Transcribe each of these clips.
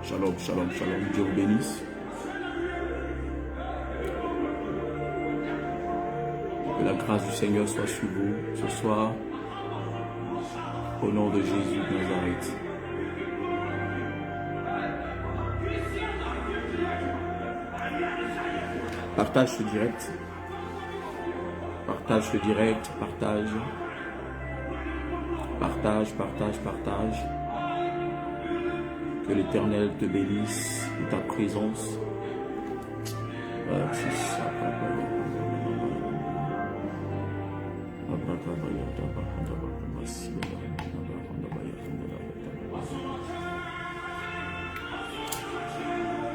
Shalom, shalom, shalom. Dieu vous bénisse. Que la grâce du Seigneur soit sur vous ce soir. Au nom de Jésus de Nazareth. Partage ce direct. Partage ce direct. Partage. Partage. Que l'Éternel te bénisse de ta présence.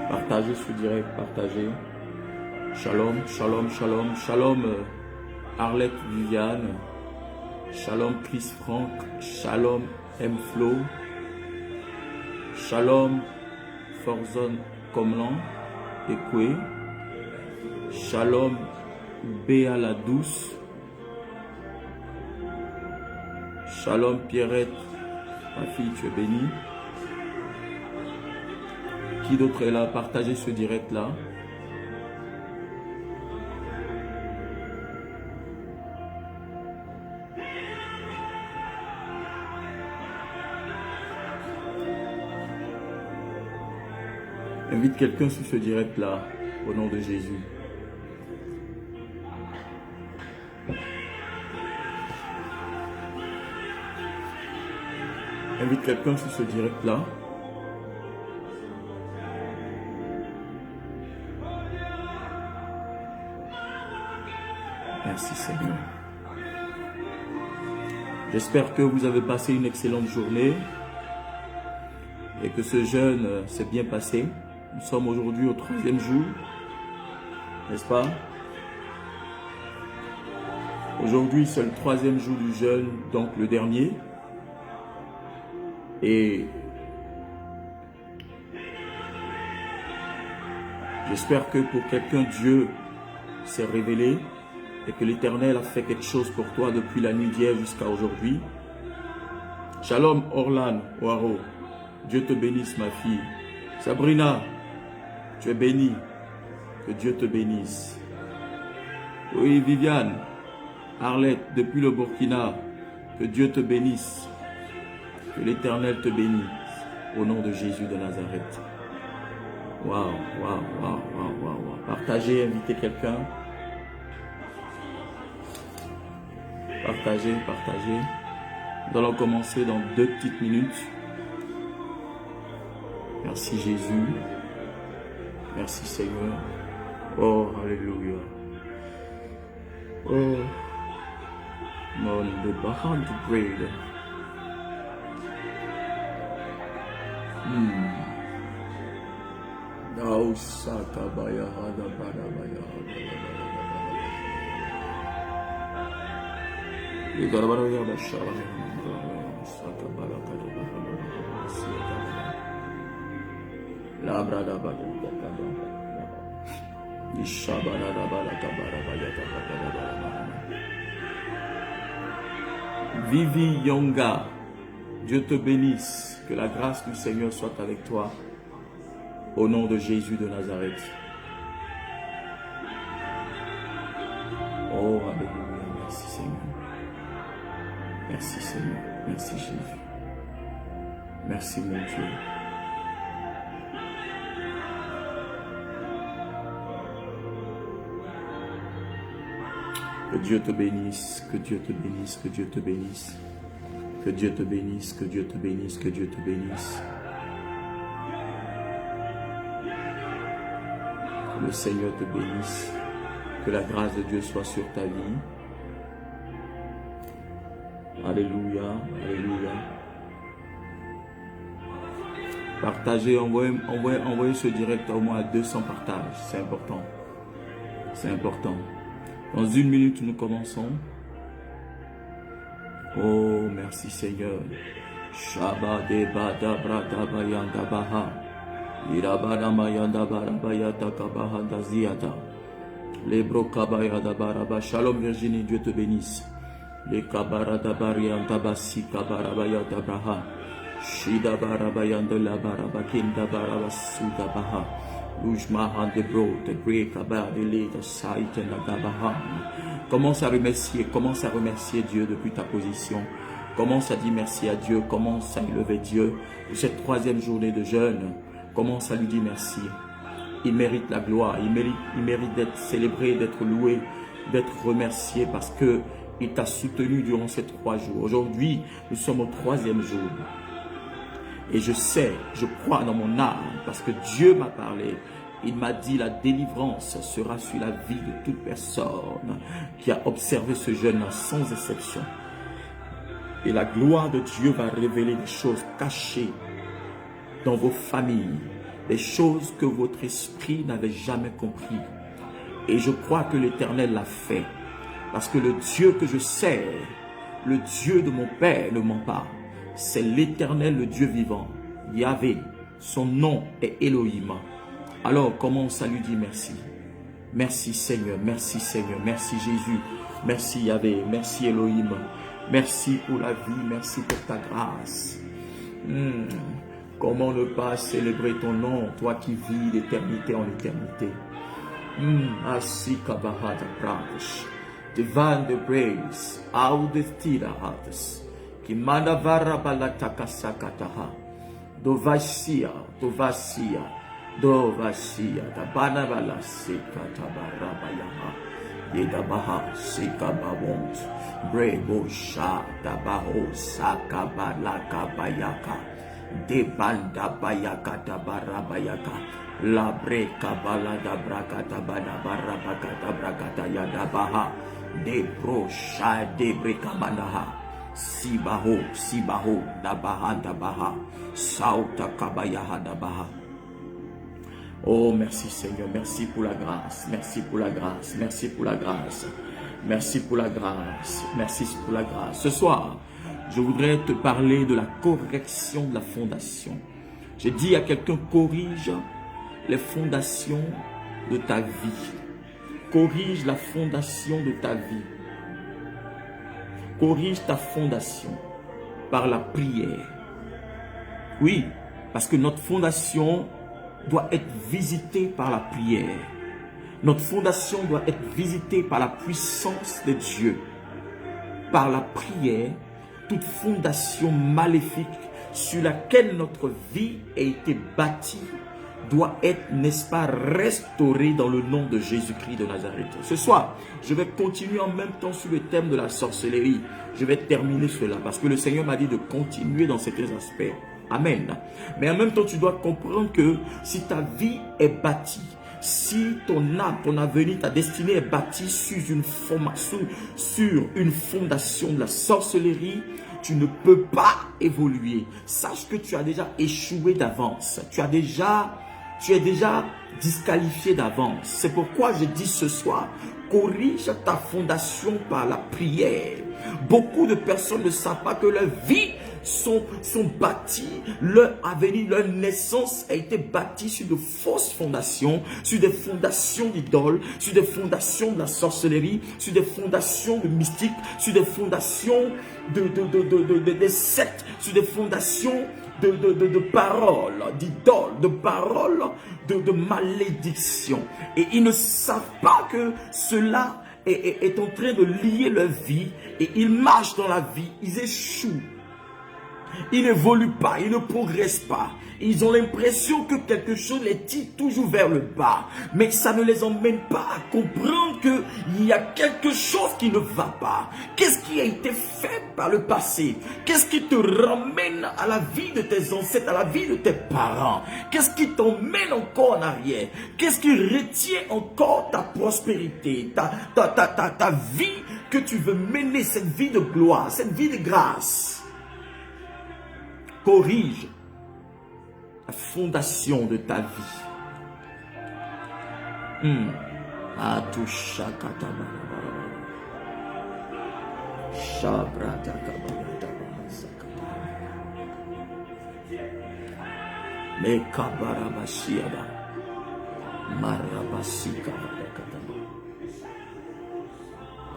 Partagez ce direct, partagez. Shalom, shalom, shalom, shalom Arlette Viviane, shalom Chris Franck, shalom M Flo, shalom Forzon Comlan Ekwe, shalom Béa la Douce, shalom Pierrette, ma fille, tu es bénie. Qui d'autre est là? Partagez ce direct là. Invite quelqu'un sur ce direct là, au nom de Jésus. Invite quelqu'un sur ce direct là. Merci Seigneur. J'espère que vous avez passé une excellente journée et que ce jeûne s'est bien passé. Nous sommes aujourd'hui au 3e jour, n'est-ce pas? Aujourd'hui, c'est le 3e jour du jeûne, donc le dernier. Et j'espère que pour quelqu'un, Dieu s'est révélé et que l'Éternel a fait quelque chose pour toi depuis la nuit d'hier jusqu'à aujourd'hui. Shalom Orlan Oaro, Dieu te bénisse ma fille. Sabrina, tu es bénie, que Dieu te bénisse. Oui, Viviane, Arlette, depuis le Burkina, que Dieu te bénisse, que l'Éternel te bénisse, au nom de Jésus de Nazareth. Waouh. Partagez, invitez quelqu'un. Partagez. Nous allons commencer dans 2 petites minutes. Merci Jésus. Merci Seigneur. Oh, Alléluia. Oh, mon de behind the bread. Now Sakabaya Hadabaya. Vivi Yonga, Dieu te bénisse, que la grâce du Seigneur soit avec toi, au nom de Jésus de Nazareth. Oh, alléluia, merci Seigneur. Merci Seigneur, merci Jésus. Merci mon Dieu. Que Dieu te bénisse, que Dieu te bénisse, que Dieu te bénisse. Que Dieu te bénisse, que Dieu te bénisse, que Dieu te bénisse. Que le Seigneur te bénisse. Que la grâce de Dieu soit sur ta vie. Alléluia, alléluia. Partagez, envoyez ce direct au moins à 200 partages. C'est important. C'est important. Dans 1 minute, nous commençons. Oh, merci Seigneur. Shabbat Bada Brada Bayanda Baha. Irabana Mayanda Barabayata Kabaha Daziata. Lebro Kabayada Baraba. Shalom Virginie, Dieu te bénisse. Les Kabarada Barianta Basi Kabarabayata Braha. Shida barabayanda la barabakinda barabasuda baha. Lujmahan de bro, de break about the later sight and la gabahan. Commence à remercier Dieu depuis ta position. Commence à dire merci à Dieu. Commence à élever Dieu pour cette 3e journée de jeûne. Commence à lui dire merci. Il mérite la gloire. Il mérite d'être célébré, d'être loué, d'être remercié parce que il t'a soutenu durant ces 3 jours. Aujourd'hui, nous sommes au 3e jour. Et je sais, je crois dans mon âme parce que Dieu m'a parlé. Il m'a dit la délivrance sera sur la vie de toute personne qui a observé ce jeûne sans exception. Et la gloire de Dieu va révéler des choses cachées dans vos familles, des choses que votre esprit n'avait jamais compris. Et je crois que l'Éternel l'a fait. Parce que le Dieu que je sers, le Dieu de mon Père ne ment pas. C'est l'Éternel, le Dieu vivant, Yahvé. Son nom est Elohim. Alors commence à lui dire merci. Merci Seigneur, merci Seigneur, merci Jésus, merci Yahvé, merci Elohim. Merci pour la vie, merci pour ta grâce. Comment ne pas célébrer ton nom, toi qui vis d'éternité en éternité. Divine the praise, out the tira hearts. Kimanda vara balataka sakataha. Dovasia, dovasia, dovasia. Tabana bala sekata barabayaha. Yedabaha sekabawont. Brebo sha dabaho sakabalaka bayaka. Debanda bayaka tabarabayaka. La breka balada brakata bana barabakata brakata yadabaha. De brosha de breka manaha. Sibaho, sibaho, dabaha, dabaha. Sauta kabayaha dabaha. Oh, merci Seigneur, merci pour la grâce, merci pour la grâce, merci pour la grâce, merci pour la grâce, merci pour la grâce. Ce soir, je voudrais te parler de la correction de la fondation. J'ai dit à quelqu'un, corrige les fondations de ta vie. Corrige la fondation de ta vie. Corrige ta fondation par la prière. Oui, parce que notre fondation doit être visitée par la prière. Notre fondation doit être visitée par la puissance de Dieu. Par la prière, toute fondation maléfique sur laquelle notre vie a été bâtie doit être, n'est-ce pas, restaurée dans le nom de Jésus-Christ de Nazareth. Ce soir, je vais continuer en même temps sur le thème de la sorcellerie. Je vais terminer cela parce que le Seigneur m'a dit de continuer dans ces aspects. Amen. Mais en même temps, tu dois comprendre que si ta vie est bâtie, si ton âme, ton avenir, ta destinée est bâtie sur une fondation de la sorcellerie, tu ne peux pas évoluer. Sache que tu as déjà échoué d'avance. Tu es déjà disqualifié d'avance. C'est pourquoi je dis ce soir, corrige ta fondation par la prière. Beaucoup de personnes ne savent pas que leur vie sont bâtis, leur avenir, leur naissance a été bâtie sur de fausses fondations, sur des fondations d'idoles, sur des fondations de la sorcellerie, sur des fondations de mystiques, sur des fondations de sectes, sur des fondations de paroles, d'idoles, de paroles, de malédiction. Et ils ne savent pas que cela est en train de lier leur vie et ils marchent dans la vie, ils échouent. Ils n'évoluent pas, ils ne progressent pas. Ils ont l'impression que quelque chose les tire toujours vers le bas. Mais ça ne les emmène pas à comprendre qu'il y a quelque chose qui ne va pas. Qu'est-ce qui a été fait par le passé? Qu'est-ce qui te ramène à la vie de tes ancêtres, à la vie de tes parents? Qu'est-ce qui t'emmène encore en arrière? Qu'est-ce qui retient encore ta prospérité, ta vie que tu veux mener, cette vie de gloire, cette vie de grâce? Corrige la fondation de ta vie.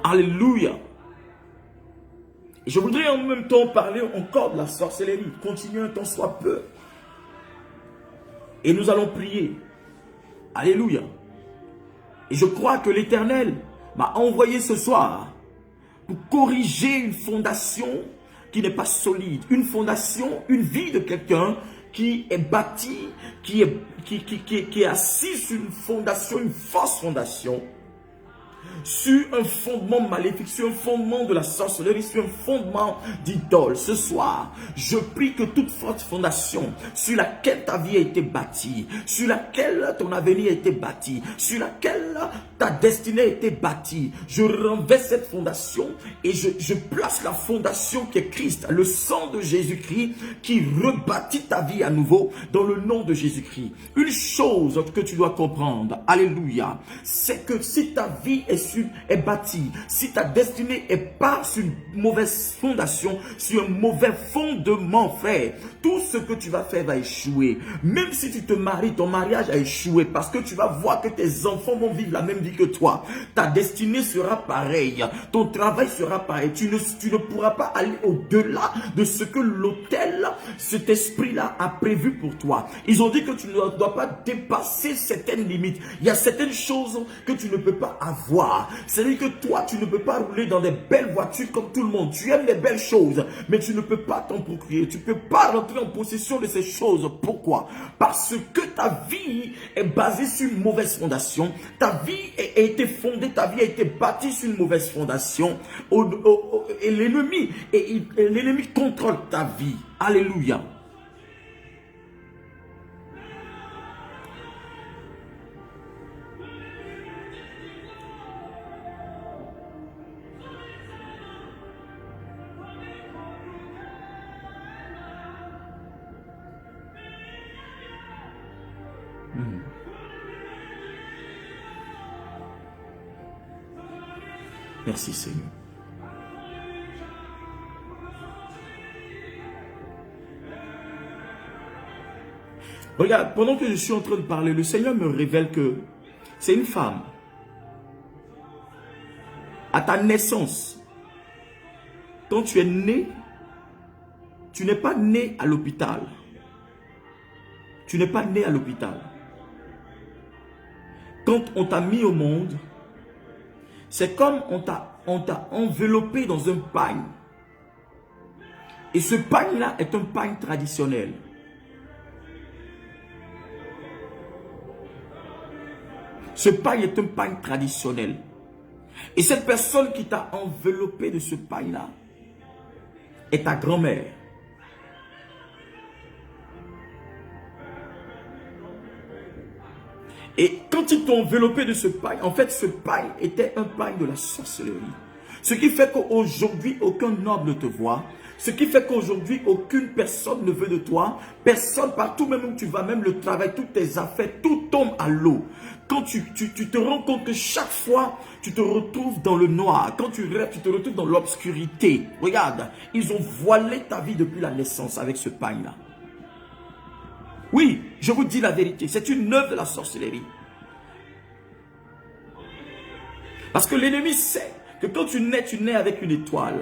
Alléluia. Et je voudrais en même temps parler encore de la sorcellerie. Continuez un temps soit peu. Et nous allons prier. Alléluia. Et je crois que l'Éternel m'a envoyé ce soir pour corriger une fondation qui n'est pas solide. Une fondation, une vie de quelqu'un qui est bâti, qui est assis sur une fondation, une fausse fondation, sur un fondement maléfique, sur un fondement de la sorcellerie, sur un fondement d'idole. Ce soir, je prie que toute forte fondation sur laquelle ta vie a été bâtie, sur laquelle ton avenir a été bâti, sur laquelle ta destinée a été bâtie, je renverse cette fondation et je place la fondation qui est Christ, le sang de Jésus-Christ qui rebâtit ta vie à nouveau dans le nom de Jésus-Christ. Une chose que tu dois comprendre, alléluia, c'est que si ta vie est bâtie, si ta destinée est pas sur une mauvaise fondation, sur un mauvais fondement, frère, tout ce que tu vas faire va échouer. Même si tu te maries, ton mariage a échoué parce que tu vas voir que tes enfants vont vivre la même vie que toi. Ta destinée sera pareille, ton travail sera pareil. Tu ne pourras pas aller au-delà de ce que l'autel, cet esprit-là a prévu pour toi. Ils ont dit que tu ne dois pas dépasser certaines limites. Il y a certaines choses que tu ne peux pas avoir. C'est-à-dire que toi, tu ne peux pas rouler dans des belles voitures comme tout le monde. Tu aimes les belles choses, mais tu ne peux pas t'en procurer. Tu ne peux pas rentrer en possession de ces choses. Pourquoi? Parce que ta vie est basée sur une mauvaise fondation. Ta vie a été fondée, ta vie a été bâtie sur une mauvaise fondation. Et l'ennemi contrôle ta vie. Alléluia. Merci Seigneur. Regarde, pendant que je suis en train de parler, le Seigneur me révèle que c'est une femme. À ta naissance, quand tu es né, tu n'es pas né à l'hôpital. Tu n'es pas né à l'hôpital. Quand on t'a mis au monde, c'est comme on t'a enveloppé dans un pagne. Et ce pagne-là est un pagne traditionnel. Ce pagne est un pagne traditionnel. Et cette personne qui t'a enveloppé de ce pagne-là est ta grand-mère. Et quand ils t'ont enveloppé de ce pagne, en fait, ce pagne était un pagne de la sorcellerie. Ce qui fait qu'aujourd'hui, aucun noble ne te voit. Ce qui fait qu'aujourd'hui, aucune personne ne veut de toi. Personne, partout même où tu vas, même le travail, toutes tes affaires, tout tombe à l'eau. Quand tu te rends compte que chaque fois, tu te retrouves dans le noir. Quand tu rêves, tu te retrouves dans l'obscurité. Regarde, ils ont voilé ta vie depuis la naissance avec ce pagne-là. Oui, je vous dis la vérité, c'est une œuvre de la sorcellerie. Parce que l'ennemi sait que quand tu nais avec une étoile.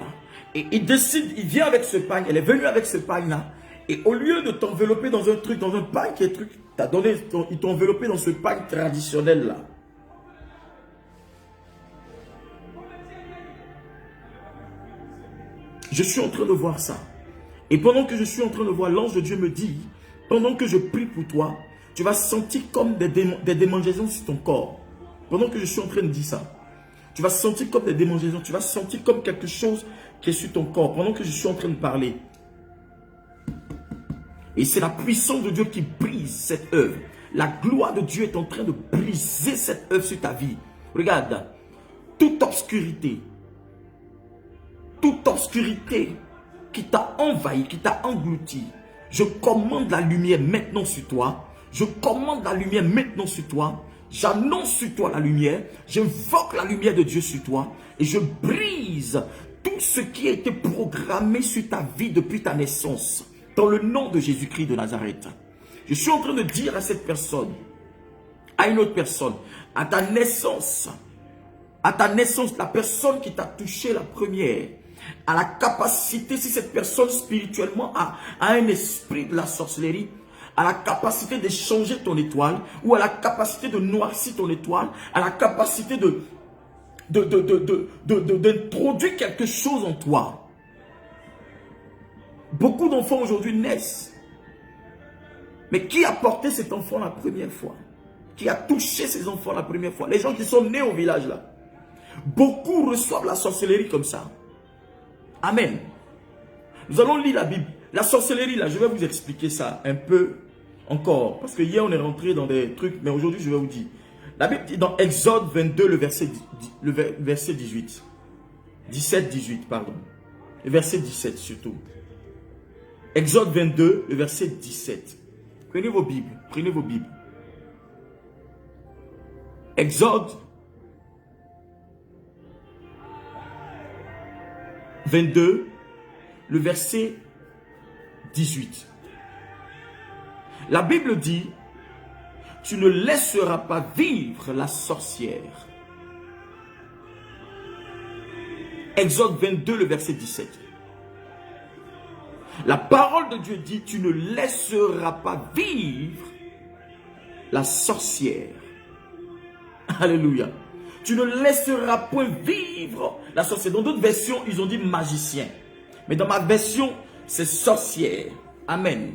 Et il décide, il vient avec ce pagne, elle est venue avec ce pagne-là. Et au lieu de t'envelopper dans un truc, dans un pagne qui est truc, ils t'ont enveloppé dans ce pagne traditionnel-là. Je suis en train de voir ça. Et pendant que je suis en train de voir, l'ange de Dieu me dit, pendant que je prie pour toi, tu vas sentir comme des démangeaisons sur ton corps. Pendant que je suis en train de dire ça, tu vas sentir comme des démangeaisons, tu vas sentir comme quelque chose qui est sur ton corps. Pendant que je suis en train de parler. Et c'est la puissance de Dieu qui brise cette œuvre. La gloire de Dieu est en train de briser cette œuvre sur ta vie. Regarde, toute obscurité qui t'a envahi, qui t'a englouti, je commande la lumière maintenant sur toi. Je commande la lumière maintenant sur toi. J'annonce sur toi la lumière. J'invoque la lumière de Dieu sur toi. Et je brise tout ce qui a été programmé sur ta vie depuis ta naissance. Dans le nom de Jésus-Christ de Nazareth. Je suis en train de dire à cette personne, à une autre personne, à ta naissance, la personne qui t'a touché la première, a la capacité, si cette personne spirituellement a un esprit de la sorcellerie, a la capacité de changer ton étoile, ou a la capacité de noircir ton étoile, a la capacité d'introduire quelque chose en toi. Beaucoup d'enfants aujourd'hui naissent. Mais qui a porté cet enfant la première fois? Qui a touché ces enfants la première fois? Les gens qui sont nés au village là. Beaucoup reçoivent la sorcellerie comme ça. Amen. Nous allons lire la Bible. La sorcellerie là, je vais vous expliquer ça un peu encore. Parce que hier on est rentré dans des trucs, mais aujourd'hui je vais vous dire. La Bible dit dans Exode 22, le verset 18. 17-18, pardon. Le verset 17 surtout. Exode 22, le verset 17. Prenez vos Bibles, prenez vos Bibles. Exode 22, le verset 18. La Bible dit, tu ne laisseras pas vivre la sorcière. Exode 22, le verset 17. La parole de Dieu dit, tu ne laisseras pas vivre la sorcière. Alléluia. Tu ne laisseras point vivre la sorcière. Dans d'autres versions, ils ont dit magicien. Mais dans ma version, c'est sorcière. Amen.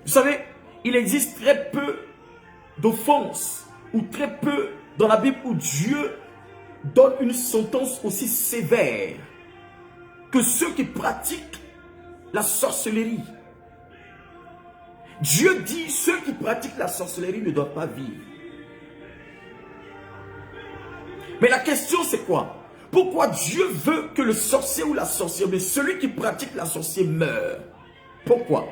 Vous savez, il existe très peu d'offenses ou très peu dans la Bible où Dieu donne une sentence aussi sévère que ceux qui pratiquent la sorcellerie. Dieu dit, ceux qui pratiquent la sorcellerie ne doivent pas vivre. Mais la question c'est quoi? Pourquoi Dieu veut que le sorcier ou la sorcière, mais celui qui pratique la sorcière meure? Pourquoi?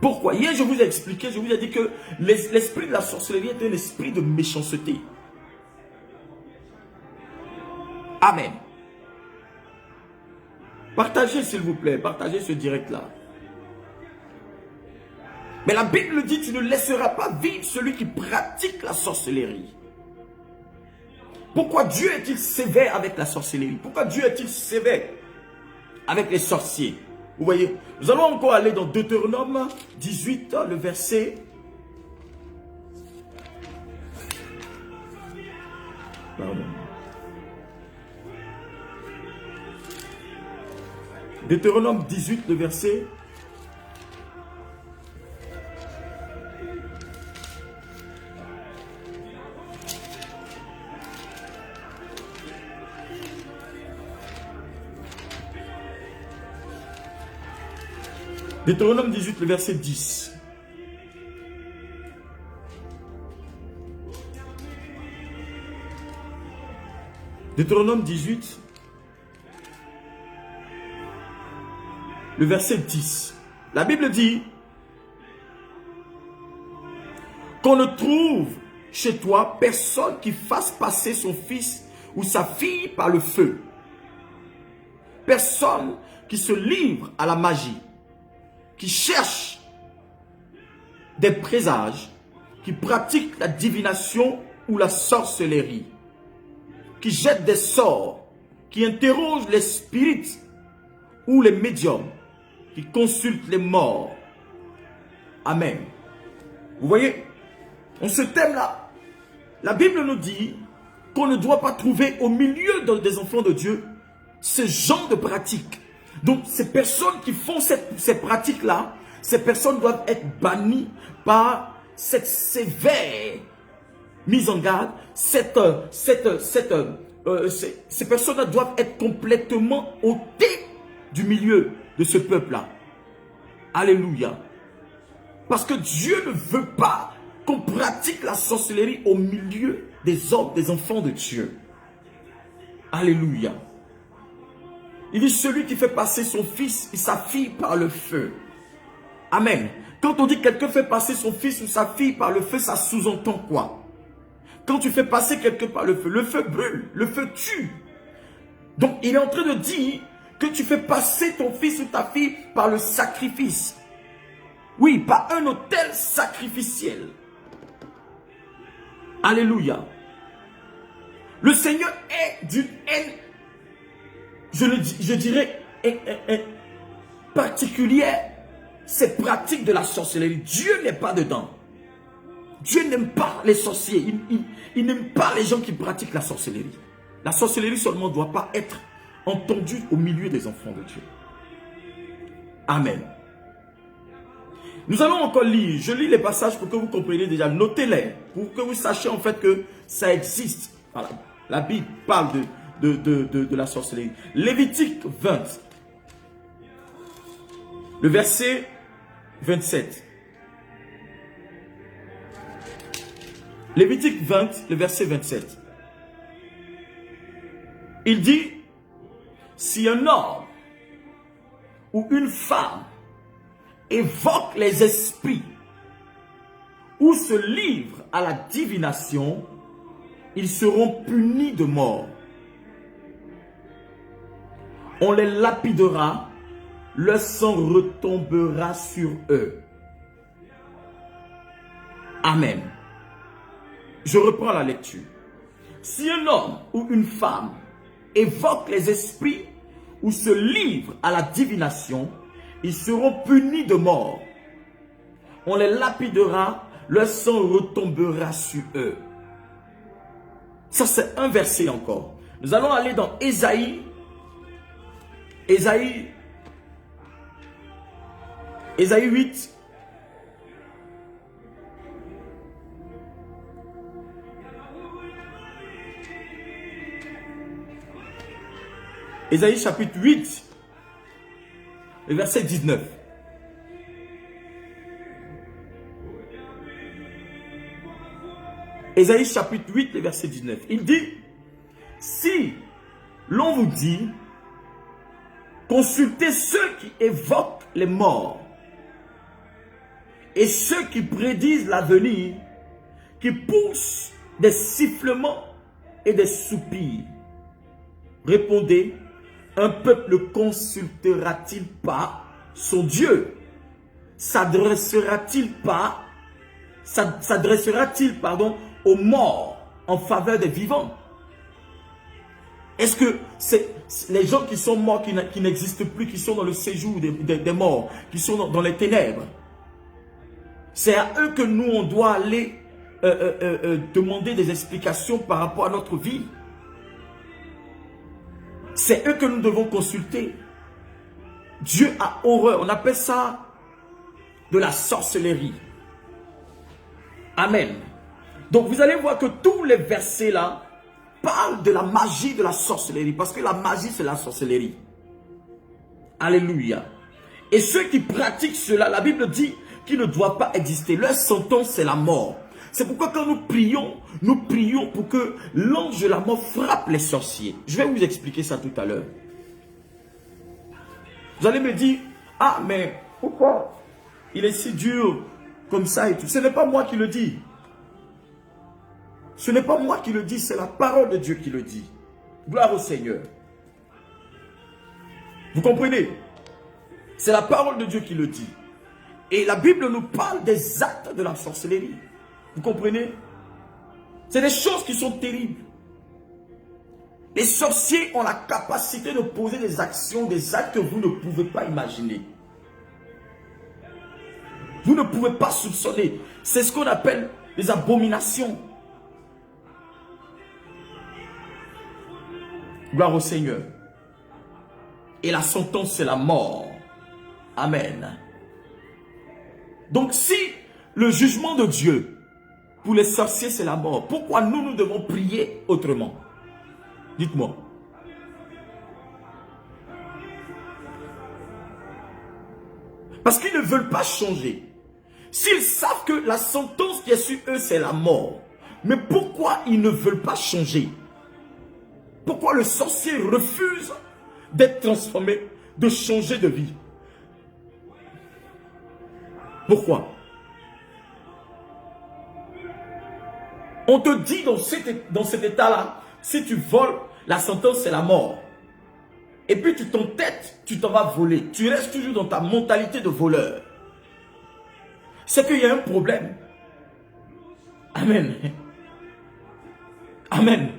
Pourquoi? Hier je vous ai expliqué, je vous ai dit que l'esprit de la sorcellerie est un esprit de méchanceté. Amen. Partagez s'il vous plaît, partagez ce direct-là. Mais la Bible dit, tu ne laisseras pas vivre celui qui pratique la sorcellerie. Pourquoi Dieu est-il sévère avec la sorcellerie? Pourquoi Dieu est-il sévère avec les sorciers? Vous voyez, nous allons encore aller dans Deutéronome 18, le verset... Pardon. Deutéronome 18, le verset... Deutéronome 18, le verset 10. Deutéronome 18, le verset 10. La Bible dit qu'on ne trouve chez toi personne qui fasse passer son fils ou sa fille par le feu. Personne qui se livre à la magie, qui cherche des présages, qui pratique la divination ou la sorcellerie, qui jette des sorts, qui interroge les spirites ou les médiums, qui consulte les morts. Amen. Vous voyez, en ce thème-là, la Bible nous dit qu'on ne doit pas trouver au milieu des enfants de Dieu ce genre de pratiques. Donc, ces personnes qui font ces pratiques-là, ces personnes doivent être bannies par cette sévère mise en garde. Ces personnes-là doivent être complètement ôtées du milieu de ce peuple-là. Alléluia. Parce que Dieu ne veut pas qu'on pratique la sorcellerie au milieu des hommes, des enfants de Dieu. Alléluia. Il dit celui qui fait passer son fils et sa fille par le feu. Amen. Quand on dit quelqu'un fait passer son fils ou sa fille par le feu, ça sous-entend quoi? Quand tu fais passer quelqu'un par le feu brûle, le feu tue. Donc il est en train de dire que tu fais passer ton fils ou ta fille par le sacrifice. Oui, par un autel sacrificiel. Alléluia. Le Seigneur est d'une haine, je dirais, particulière. Ces pratiques de la sorcellerie, Dieu n'est pas dedans. Dieu n'aime pas les sorciers. Il n'aime pas les gens qui pratiquent la sorcellerie. La sorcellerie seulement ne doit pas être entendue au milieu des enfants de Dieu. Amen. Nous allons encore lire. Je lis les passages pour que vous compreniez déjà. Notez-les. Pour que vous sachiez en fait que ça existe. Voilà. La Bible parle de la sorcellerie. Lévitique 20. Le verset 27. Lévitique 20, le verset 27. Il dit, si un homme ou une femme évoque les esprits ou se livre à la divination, ils seront punis de mort. On les lapidera, le sang retombera sur eux. Amen. Je reprends la lecture. Si un homme ou une femme évoque les esprits ou se livre à la divination, ils seront punis de mort. On les lapidera, leur sang retombera sur eux. Ça, c'est un verset encore. Nous allons aller dans Ésaïe. Ésaïe 8. Ésaïe chapitre 8, le verset 19. Ésaïe chapitre 8, le verset 19. Il dit, si l'on vous dit, consultez ceux qui évoquent les morts et ceux qui prédisent l'avenir, qui poussent des sifflements et des soupirs. Répondez, un peuple ne consultera-t-il pas son Dieu? S'adressera-t-il aux morts en faveur des vivants? Est-ce que c'est les gens qui sont morts, qui n'existent plus, qui sont dans le séjour des morts, qui sont dans les ténèbres? C'est à eux que nous, on doit aller demander des explications par rapport à notre vie. C'est eux que nous devons consulter. Dieu a horreur. On appelle ça de la sorcellerie. Amen. Donc vous allez voir que tous les versets là parlent de la magie de la sorcellerie. Parce que la magie, c'est la sorcellerie. Alléluia. Et ceux qui pratiquent cela, la Bible dit qu'ils ne doivent pas exister. Leur sentence, c'est la mort. C'est pourquoi quand nous prions pour que l'ange de la mort frappe les sorciers. Je vais vous expliquer ça tout à l'heure. Vous allez me dire, ah mais pourquoi il est si dur comme ça et tout? Ce n'est pas moi qui le dis. Ce n'est pas moi qui le dis, c'est la parole de Dieu qui le dit. Gloire au Seigneur. Vous comprenez? C'est la parole de Dieu qui le dit. Et la Bible nous parle des actes de la sorcellerie. Vous comprenez? C'est des choses qui sont terribles. Les sorciers ont la capacité de poser des actions, des actes que vous ne pouvez pas imaginer. Vous ne pouvez pas soupçonner. C'est ce qu'on appelle les abominations. Gloire au Seigneur. Et la sentence, c'est la mort. Amen. Donc si le jugement de Dieu pour les sorciers, c'est la mort, pourquoi nous devons prier autrement? Dites-moi. Parce qu'ils ne veulent pas changer. S'ils savent que la sentence qui est sur eux, c'est la mort. Mais pourquoi ils ne veulent pas changer? Pourquoi le sorcier refuse d'être transformé, de changer de vie? Pourquoi? On te dit dans cet état-là, si tu voles, la sentence c'est la mort. Et puis tu t'entêtes, tu t'en vas voler. Tu restes toujours dans ta mentalité de voleur. C'est qu'il y a un problème. Amen. Amen.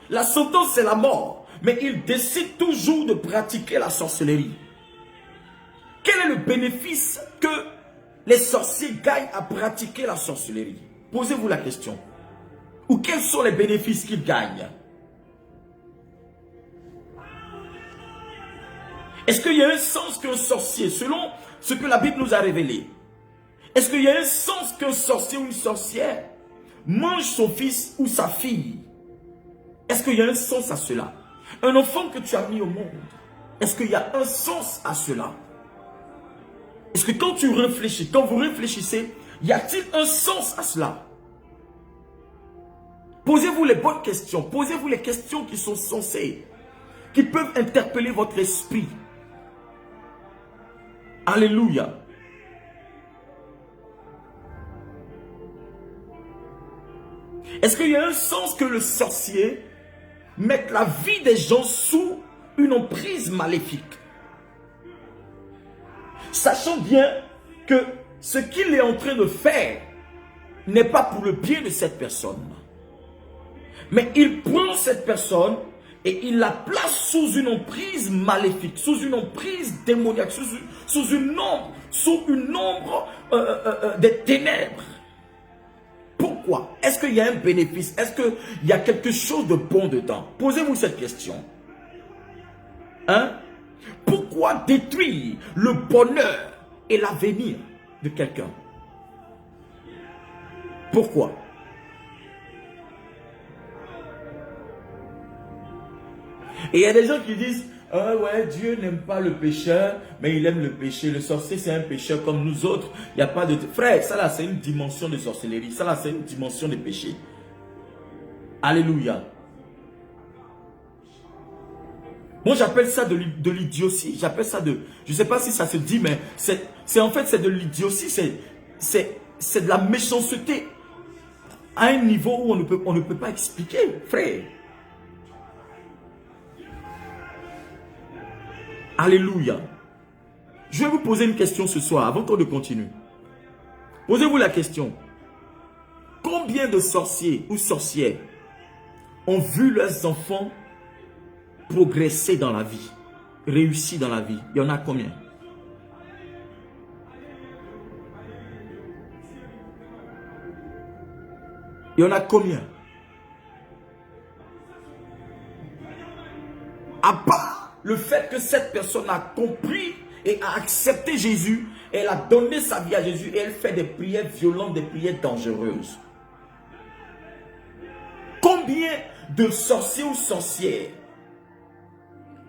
La sentence, c'est la mort. Mais ils décident toujours de pratiquer la sorcellerie. Quel est le bénéfice que les sorciers gagnent à pratiquer la sorcellerie? Posez-vous la question. Ou quels sont les bénéfices qu'ils gagnent? Est-ce qu'il y a un sens qu'un sorcier, selon ce que la Bible nous a révélé, est-ce qu'il y a un sens qu'un sorcier ou une sorcière mange son fils ou sa fille? Est-ce qu'il y a un sens à cela? Un enfant que tu as mis au monde, est-ce qu'il y a un sens à cela? Est-ce que quand tu réfléchis, quand vous réfléchissez, y a-t-il un sens à cela? Posez-vous les bonnes questions. Posez-vous les questions qui sont sensées, qui peuvent interpeller votre esprit. Alléluia. Est-ce qu'il y a un sens que le sorcier mette la vie des gens sous une emprise maléfique? Sachant bien que ce qu'il est en train de faire n'est pas pour le bien de cette personne. Mais il prend cette personne et il la place sous une emprise maléfique, sous une emprise démoniaque, sous une ombre des ténèbres. Pourquoi? Est-ce qu'il y a un bénéfice? Est-ce qu'il y a quelque chose de bon dedans? Posez-vous cette question. Hein? Pourquoi détruire le bonheur et l'avenir de quelqu'un? Pourquoi? Et il y a des gens qui disent, ah ouais, Dieu n'aime pas le pécheur, mais il aime le péché. Le sorcier, c'est un pécheur comme nous autres. Il n'y a pas de... Frère, ça là, c'est une dimension de sorcellerie. Ça là, c'est une dimension de péché. Alléluia. Moi, j'appelle ça de l'idiotie. J'appelle ça de... Je ne sais pas si ça se dit, mais en fait, c'est de l'idiotie. C'est de la méchanceté à un niveau où on ne peut pas expliquer, frère. Alléluia. Je vais vous poser une question ce soir, avant qu'on ne continue. Posez-vous la question. Combien de sorciers ou sorcières ont vu leurs enfants progresser dans la vie, réussir dans la vie? Il y en a combien? Il y en a combien? À part le fait que cette personne a compris et a accepté Jésus, elle a donné sa vie à Jésus et elle fait des prières violentes, des prières dangereuses. Combien de sorciers ou sorcières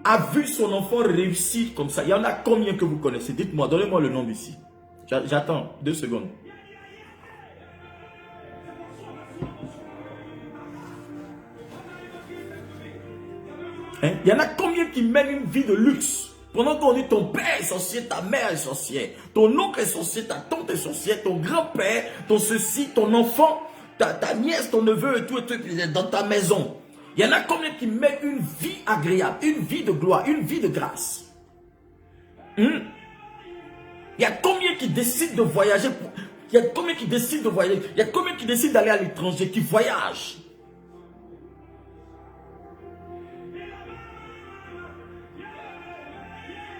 a vu son enfant réussir comme ça? Il y en a combien que vous connaissez? Dites-moi, donnez-moi le nom d'ici. J'attends 2 secondes. Hein? Il y en a combien qui mènent une vie de luxe? Pendant qu'on dit ton père est sorcier, ta mère est sorcière, ton oncle est sorcier, ta tante est sorcière, ton grand-père, ton ceci, ton enfant, ta nièce, ton neveu et tout dans ta maison. Il y en a combien qui mènent une vie agréable, une vie de gloire, une vie de grâce? Il y a combien qui décident de voyager? Il y a combien qui décident de voyager? Il y a combien qui décident d'aller à l'étranger, qui voyagent?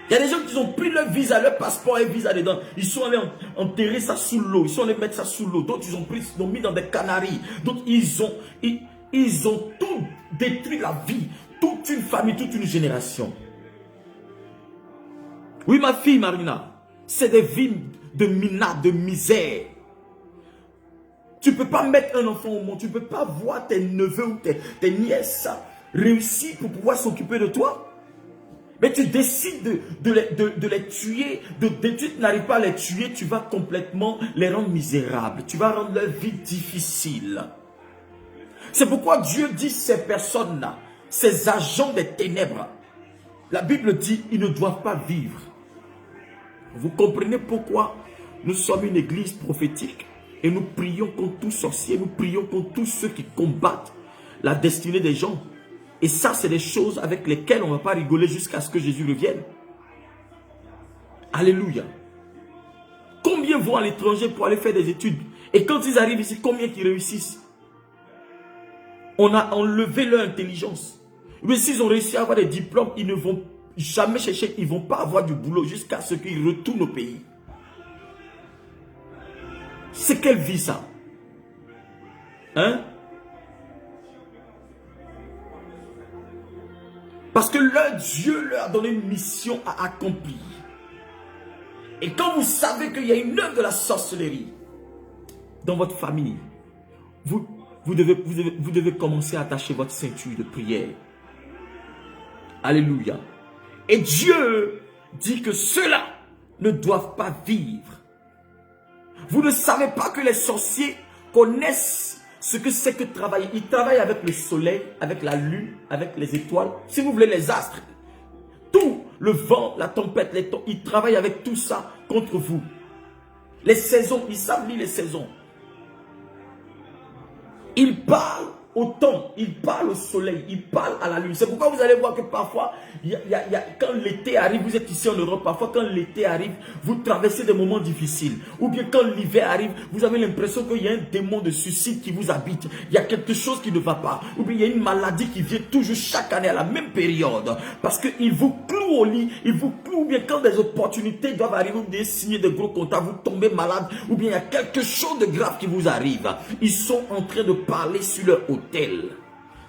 Il y a des gens qui ont pris leur visa, leur passeport et visa dedans. Ils sont allés enterrer ça sous l'eau. Ils sont allés mettre ça sous l'eau. D'autres, ils ont mis dans des canaries. D'autres, ils ont tout détruit la vie. Toute une famille, toute une génération. Oui, ma fille Marina, c'est des vies de minade, de misère. Tu ne peux pas mettre un enfant au monde. Tu ne peux pas voir tes neveux ou tes nièces réussir pour pouvoir s'occuper de toi. Mais tu décides de les tuer, tu n'arrives pas à les tuer, tu vas complètement les rendre misérables. Tu vas rendre leur vie difficile. C'est pourquoi Dieu dit ces personnes-là, ces agents des ténèbres, la Bible dit ils ne doivent pas vivre. Vous comprenez pourquoi nous sommes une église prophétique et nous prions contre tous sorciers, nous prions contre tous ceux qui combattent la destinée des gens. Et ça, c'est des choses avec lesquelles on ne va pas rigoler jusqu'à ce que Jésus revienne. Alléluia. Combien vont à l'étranger pour aller faire des études? Et quand ils arrivent ici, combien qui réussissent? On a enlevé leur intelligence. Mais s'ils ont réussi à avoir des diplômes, ils ne vont jamais chercher, ils ne vont pas avoir du boulot jusqu'à ce qu'ils retournent au pays. C'est quelle vie ça? Hein? Parce que leur Dieu leur a donné une mission à accomplir. Et quand vous savez qu'il y a une œuvre de la sorcellerie dans votre famille, vous devez commencer à attacher votre ceinture de prière. Alléluia. Et Dieu dit que ceux-là ne doivent pas vivre. Vous ne savez pas que les sorciers connaissent ce que c'est que travailler. Ils travaillent avec le soleil, avec la lune, avec les étoiles. Si vous voulez, les astres. Tout, le vent, la tempête, ils travaillent avec tout ça contre vous. Les saisons, ils savent lire les saisons. Ils parlent au temps, ils parlent au soleil, ils parlent à la lune. C'est pourquoi vous allez voir que parfois, quand l'été arrive, vous êtes ici en Europe, parfois quand l'été arrive, vous traversez des moments difficiles. Ou bien quand l'hiver arrive, vous avez l'impression qu'il y a un démon de suicide qui vous habite. Il y a quelque chose qui ne va pas. Ou bien il y a une maladie qui vient toujours chaque année à la même période. Parce qu'il vous cloue au lit, il vous cloue. Ou bien quand des opportunités doivent arriver, vous devez signer de gros contrats, vous tombez malade. Ou bien il y a quelque chose de grave qui vous arrive. Ils sont en train de parler sur leur hôtel.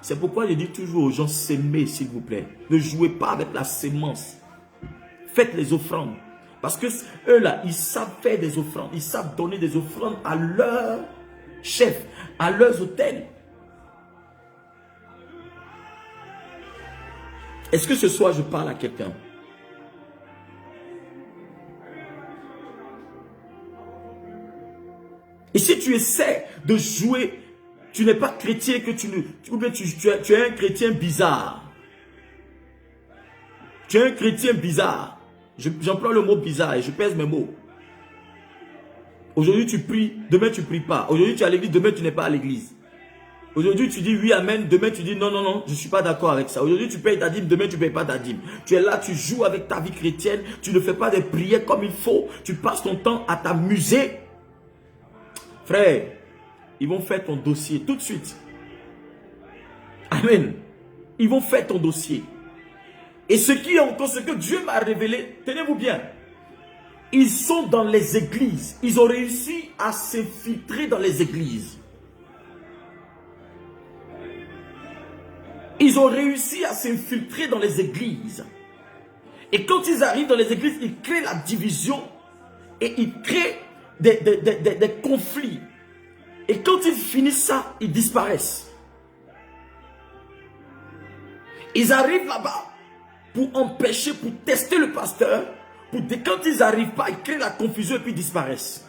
C'est pourquoi je dis toujours aux gens, s'aimer s'il vous plaît. Ne jouez pas avec la sémence. Faites les offrandes. Parce que eux là, ils savent faire des offrandes. Ils savent donner des offrandes à leurs chefs, à leurs hôtels. Est-ce que ce soir je parle à quelqu'un? Et si tu essaies de jouer, tu n'es pas chrétien, que tu es un chrétien bizarre. Tu es un chrétien bizarre. J'emploie le mot bizarre et je pèse mes mots. Aujourd'hui tu pries, demain tu ne pries pas. Aujourd'hui tu es à l'église, demain tu n'es pas à l'église. Aujourd'hui tu dis oui, amen, demain tu dis non, non, non, je ne suis pas d'accord avec ça. Aujourd'hui tu payes ta dîme, demain tu ne payes pas ta dîme. Tu es là, tu joues avec ta vie chrétienne, tu ne fais pas des prières comme il faut, tu passes ton temps à t'amuser. Frère, ils vont faire ton dossier tout de suite. Amen. Ils vont faire ton dossier. Et ce qui est encore, ce que Dieu m'a révélé, tenez-vous bien. Ils sont dans les églises. Ils ont réussi à s'infiltrer dans les églises. Ils ont réussi à s'infiltrer dans les églises. Et quand ils arrivent dans les églises, ils créent la division. Et ils créent des conflits. Et quand ils finissent ça, ils disparaissent. Ils arrivent là-bas pour empêcher, pour tester le pasteur. Quand ils n'arrivent pas, ils créent la confusion et puis disparaissent.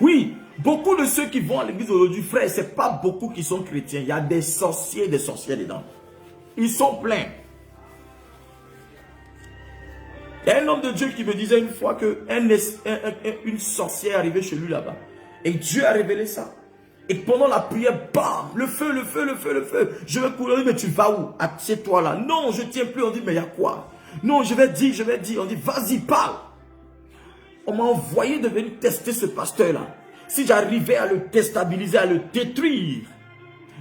Oui, beaucoup de ceux qui vont à l'église aujourd'hui, frère, ce n'est pas beaucoup qui sont chrétiens. Il y a des sorciers et des sorcières dedans. Ils sont pleins. Il y a un homme de Dieu qui me disait une fois qu'une sorcière arrivait chez lui là-bas. Et Dieu a révélé ça. Et pendant la prière, bam, le feu, le feu, le feu, le feu. Je vais courir, mais tu vas où? Assieds-toi là. Non, je ne tiens plus. On dit, mais il y a quoi? Non, je vais dire. On dit, vas-y, parle. On m'a envoyé de venir tester ce pasteur-là. Si j'arrivais à le déstabiliser, à le détruire,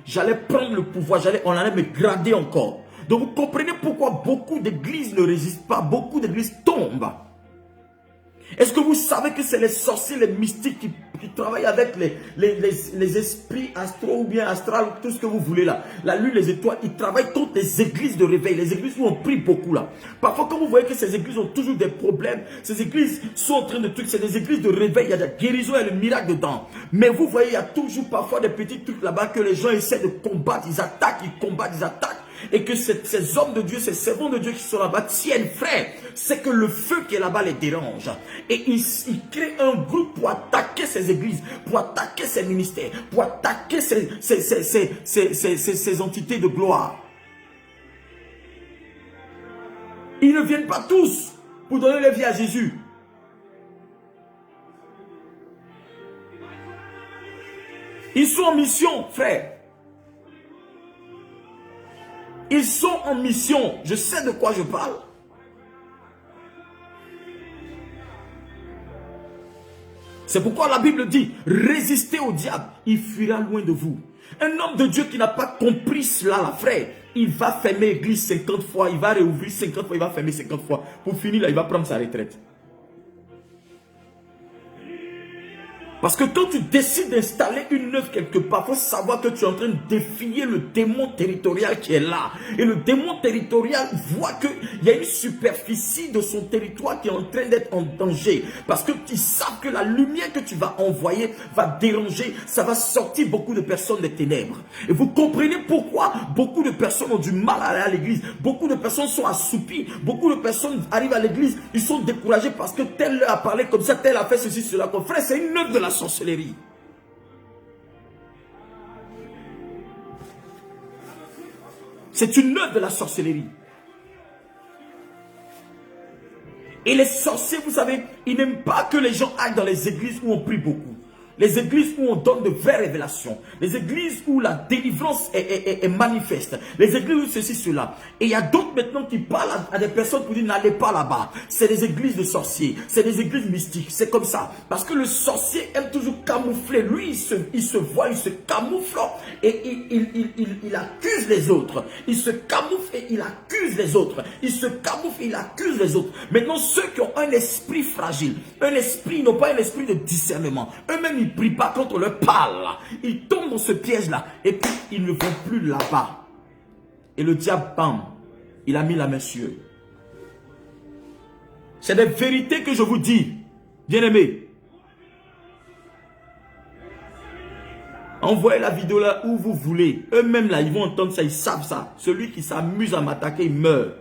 j'allais prendre le pouvoir, on allait me grader encore. Donc vous comprenez pourquoi beaucoup d'églises ne résistent pas, beaucoup d'églises tombent. Est-ce que vous savez que c'est les sorciers, les mystiques qui travaillent avec les esprits astraux ou bien astral, tout ce que vous voulez là. La lune, les étoiles, ils travaillent contre les églises de réveil, les églises où on prie beaucoup là. Parfois quand vous voyez que ces églises ont toujours des problèmes, ces églises sont en train de trucs, c'est des églises de réveil, il y a de la guérison, il y a le miracle dedans. Mais vous voyez, il y a toujours parfois des petits trucs là-bas que les gens essaient de combattre, ils attaquent, ils combattent, ils attaquent. Et que ces hommes de Dieu, ces servants de Dieu qui sont là-bas tiennent, frère. C'est que le feu qui est là-bas les dérange. Et ils créent un groupe pour attaquer ces églises, pour attaquer ces ministères, pour attaquer ces entités de gloire. Ils ne viennent pas tous pour donner la vie à Jésus. Ils sont en mission, frère. Ils sont en mission. Je sais de quoi je parle. C'est pourquoi la Bible dit, résistez au diable, il fuira loin de vous. Un homme de Dieu qui n'a pas compris cela, là, frère, il va fermer l'église 50 fois, il va réouvrir 50 fois, il va fermer 50 fois. Pour finir, là, il va prendre sa retraite. Parce que quand tu décides d'installer une œuvre quelque part, il faut savoir que tu es en train de défier le démon territorial qui est là. Et le démon territorial voit qu'il y a une superficie de son territoire qui est en train d'être en danger. Parce qu'ils savent que la lumière que tu vas envoyer va déranger. Ça va sortir beaucoup de personnes des ténèbres. Et vous comprenez pourquoi beaucoup de personnes ont du mal à aller à l'église. Beaucoup de personnes sont assoupies. Beaucoup de personnes arrivent à l'église. Ils sont découragés parce que tel leur a parlé comme ça, tel a fait ceci, cela. Frère, c'est une œuvre de la sorcellerie. C'est une œuvre de la sorcellerie. Et les sorciers, vous savez, ils n'aiment pas que les gens aillent dans les églises où on prie beaucoup. Les églises où on donne de vraies révélations. Les églises où la délivrance est manifeste. Les églises où ceci, cela. Et il y a d'autres maintenant qui parlent à des personnes pour dire n'allez pas là-bas. C'est des églises de sorciers. C'est des églises mystiques. C'est comme ça. Parce que le sorcier aime toujours camoufler. Lui, il se voit, il se camoufle. Et il accuse les autres. Il se camoufle et il accuse les autres. Il se camoufle et il accuse les autres. Maintenant, ceux qui ont un esprit fragile, ils n'ont pas un esprit de discernement. Eux-mêmes, ils ne prient pas quand on leur parle. Ils tombent dans ce piège-là. Et puis, ils ne vont plus là-bas. Et le diable, bam, il a mis la main sur eux. C'est des vérités que je vous dis, bien-aimés. Envoyez la vidéo là où vous voulez. Eux-mêmes là, ils vont entendre ça, ils savent ça. Celui qui s'amuse à m'attaquer, il meurt.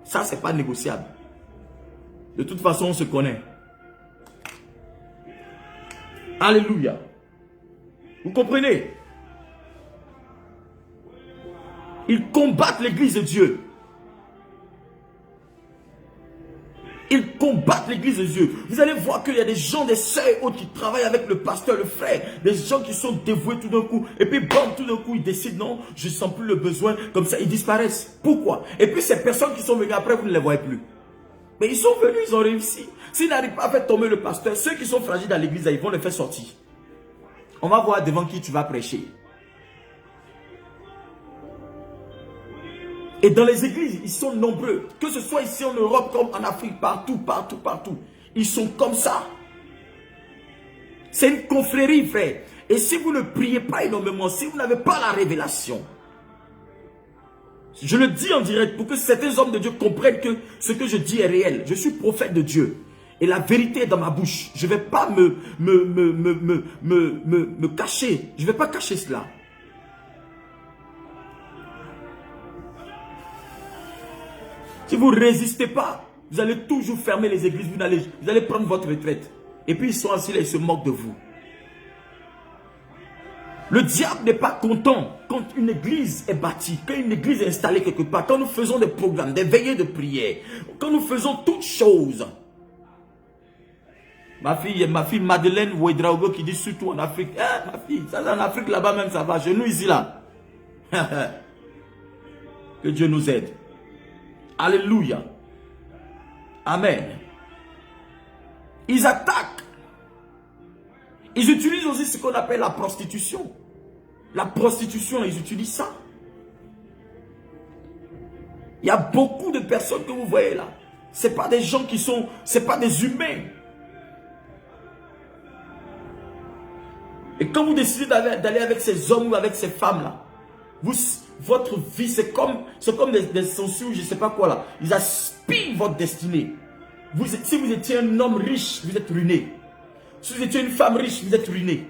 Ça, c'est pas négociable. De toute façon, on se connaît. Alléluia. Vous comprenez? Ils combattent l'église de Dieu. Ils combattent l'église de Dieu. Vous allez voir qu'il y a des gens, des sœurs et autres qui travaillent avec le pasteur, le frère. Des gens qui sont dévoués tout d'un coup. Et puis, bam, tout d'un coup, ils décident, non, je ne sens plus le besoin. Comme ça, ils disparaissent. Pourquoi? Et puis, ces personnes qui sont venues après, vous ne les voyez plus. Mais ils sont venus, ils ont réussi. S'ils n'arrivent pas à faire tomber le pasteur, ceux qui sont fragiles dans l'église, ils vont les faire sortir. On va voir devant qui tu vas prêcher. Et dans les églises, ils sont nombreux. Que ce soit ici en Europe comme en Afrique, partout, partout, partout. Ils sont comme ça. C'est une confrérie, frère. Et si vous ne priez pas énormément, si vous n'avez pas la révélation, je le dis en direct pour que certains hommes de Dieu comprennent que ce que je dis est réel. Je suis prophète de Dieu. Et la vérité est dans ma bouche. Je ne vais pas me cacher. Je ne vais pas cacher cela. Si vous ne résistez pas, vous allez toujours fermer les églises. Vous allez prendre votre retraite. Et puis ils sont assis là, ils se moquent de vous. Le diable n'est pas content quand une église est bâtie, quand une église est installée quelque part, quand nous faisons des programmes, des veillées de prière, quand nous faisons toutes choses. Ma fille Madeleine Ouedraogo qui dit surtout en Afrique. Eh, ma fille, ça en Afrique là-bas même ça va. Chez nous ici là. Que Dieu nous aide. Alléluia. Amen. Ils attaquent. Ils utilisent aussi ce qu'on appelle la prostitution. La prostitution, ils utilisent ça. Il y a beaucoup de personnes que vous voyez là. Ce n'est pas des gens qui sont... Ce n'est pas des humains. Et quand vous décidez d'aller avec ces hommes ou avec ces femmes-là, votre vie, c'est comme des sensus, je ne sais pas quoi là. Ils aspirent votre destinée. Si vous étiez un homme riche, vous êtes ruiné. Si vous étiez une femme riche, vous êtes ruiné.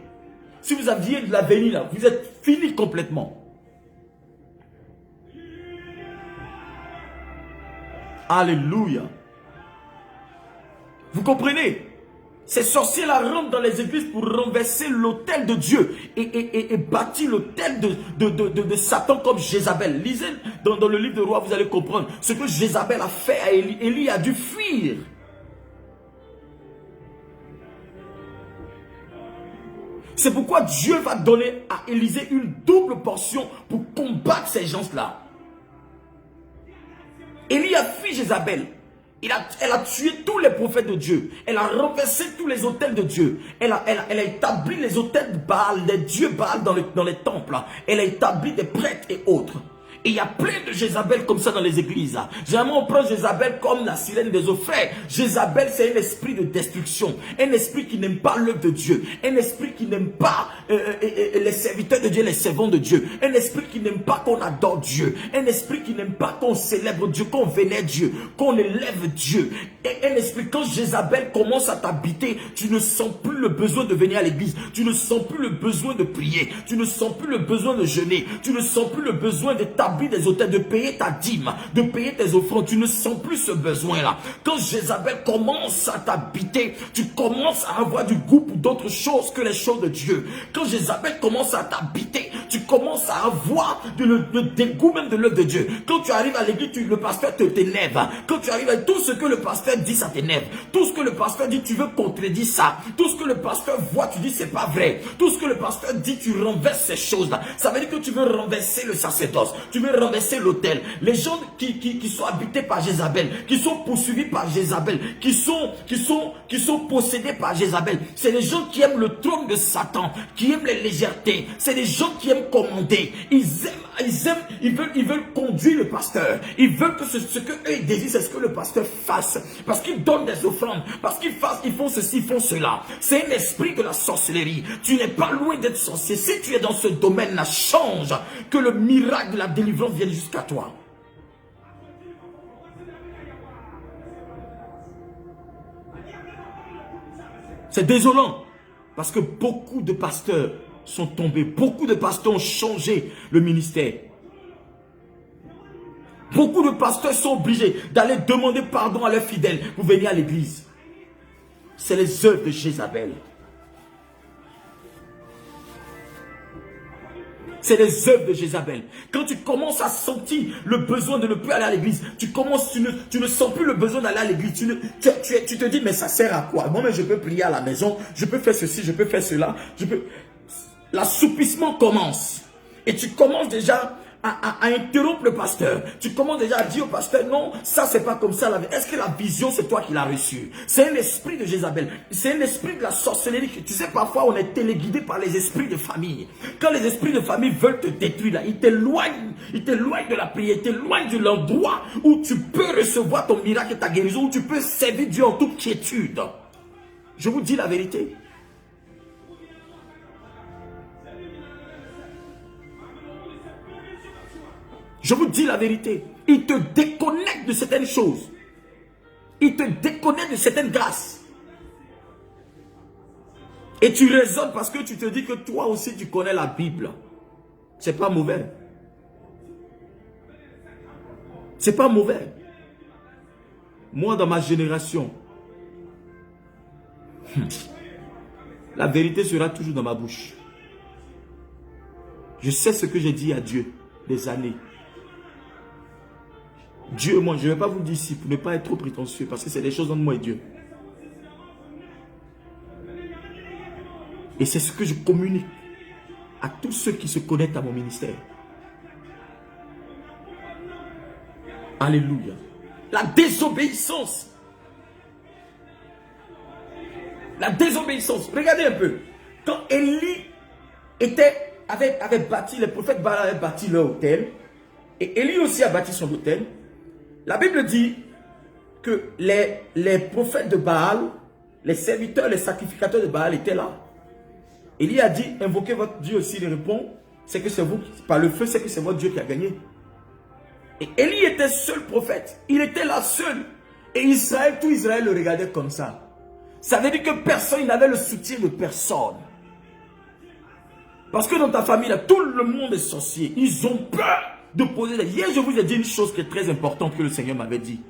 Si vous aviez de l'avenir là, vous êtes fini complètement. Alléluia. Vous comprenez? Ces sorciers-là rentrent dans les églises pour renverser l'autel de Dieu et bâtir l'autel de Satan comme Jézabel. Lisez dans le livre de Rois, vous allez comprendre ce que Jézabel a fait à Élie. Élie a dû fuir. C'est pourquoi Dieu va donner à Élisée une double portion pour combattre ces gens-là. Élie a fui Jézabel. Elle a tué tous les prophètes de Dieu. Elle a renversé tous les autels de Dieu. Elle a établi les autels de Baal, des dieux Baal dans les temples. Elle a établi des prêtres et autres. Et il y a plein de Jézabel comme ça dans les églises. Généralement, on prend Jézabel comme la sirène des eaux. Frère, Jézabel, c'est un esprit de destruction. Un esprit qui n'aime pas l'œuvre de Dieu. Un esprit qui n'aime pas les serviteurs de Dieu, les servants de Dieu. Un esprit qui n'aime pas qu'on adore Dieu. Un esprit qui n'aime pas qu'on célèbre Dieu, qu'on vénère Dieu, qu'on élève Dieu. Et un esprit, quand Jézabel commence à t'habiter, tu ne sens plus le besoin de venir à l'église. Tu ne sens plus le besoin de prier. Tu ne sens plus le besoin de jeûner. Tu ne sens plus le besoin d'établir des hôtels, de payer ta dîme, de payer tes offrandes. Tu ne sens plus ce besoin-là. Quand Jézabel commence à t'habiter, tu commences à avoir du goût pour d'autres choses que les choses de Dieu. Quand Jézabel commence à t'habiter, tu commences à avoir le dégoût même de l'œuvre de Dieu. Quand tu arrives à l'église, le pasteur t'énerve. Quand tu arrives à tout ce que le pasteur dit, ça t'énerve. Tout ce que le pasteur dit, tu veux contredire ça. Tout ce que le pasteur voit, tu dis c'est pas vrai. Tout ce que le pasteur dit, tu renverses ces choses-là. Ça veut dire que tu veux renverser le sacerdoce. Tu veux renverser l'autel. Les gens qui sont habités par Jézabel, qui sont poursuivis par Jézabel, qui sont possédés par Jézabel, c'est les gens qui aiment le trône de Satan, qui aiment les légèretés. C'est les gens qui aiment commander. Ils veulent conduire le pasteur. Ils veulent que ce que eux ils désirent, c'est ce que le pasteur fasse. Parce qu'ils donnent des offrandes. Parce qu'ils font ceci, ils font cela. C'est un esprit de la sorcellerie. Tu n'es pas loin d'être sorcier. Si tu es dans ce domaine-là, change. Que le miracle de la délivrance vienne jusqu'à toi. C'est désolant. Parce que beaucoup de pasteurs sont tombés. Beaucoup de pasteurs ont changé le ministère. Beaucoup de pasteurs sont obligés d'aller demander pardon à leurs fidèles pour venir à l'église. C'est les œuvres de Jézabel. C'est les œuvres de Jézabel. Quand tu commences à sentir le besoin de ne plus aller à l'église, tu ne sens plus le besoin d'aller à l'église. Tu te dis, mais ça sert à quoi? Moi, mais je peux prier à la maison, je peux faire ceci, je peux faire cela. L'assoupissement commence. Et tu commences déjà à interrompre le pasteur. Tu commences déjà à dire au pasteur, non, ça c'est pas comme ça. Est-ce que la vision c'est toi qui l'as reçue? C'est un esprit de Jézabel. C'est un esprit de la sorcellerie. Tu sais, parfois on est téléguidé par les esprits de famille. Quand les esprits de famille veulent te détruire, là, ils t'éloignent de la prière, ils t'éloignent de l'endroit où tu peux recevoir ton miracle et ta guérison, où tu peux servir Dieu en toute quiétude. Je vous dis la vérité. Je vous dis la vérité. Il te déconnecte de certaines choses. Il te déconnecte de certaines grâces. Et tu raisonnes parce que tu te dis que toi aussi tu connais la Bible. C'est pas mauvais. C'est pas mauvais. Moi, dans ma génération, la vérité sera toujours dans ma bouche. Je sais ce que j'ai dit à Dieu des années. Dieu, moi, je ne vais pas vous le dire ici pour ne pas être trop prétentieux, parce que c'est des choses entre moi et Dieu. Et c'est ce que je communique à tous ceux qui se connectent à mon ministère. Alléluia. La désobéissance. La désobéissance. Regardez un peu. Quand Élie avait bâti, les prophètes Baal avaient bâti leur hôtel, et Élie aussi a bâti son hôtel, la Bible dit que les prophètes de Baal, les serviteurs, les sacrificateurs de Baal étaient là. Élie a dit, invoquez votre Dieu aussi, il répond, c'est que c'est vous, par le feu, c'est que c'est votre Dieu qui a gagné. Et Élie était seul prophète, il était là seul. Et Israël, tout Israël le regardait comme ça. Ça veut dire que personne, il n'avait le soutien de personne. Parce que dans ta famille, là, tout le monde est sorcier. Ils ont peur de poser des... Hier, je vous ai dit une chose qui est très importante que le Seigneur m'avait dit.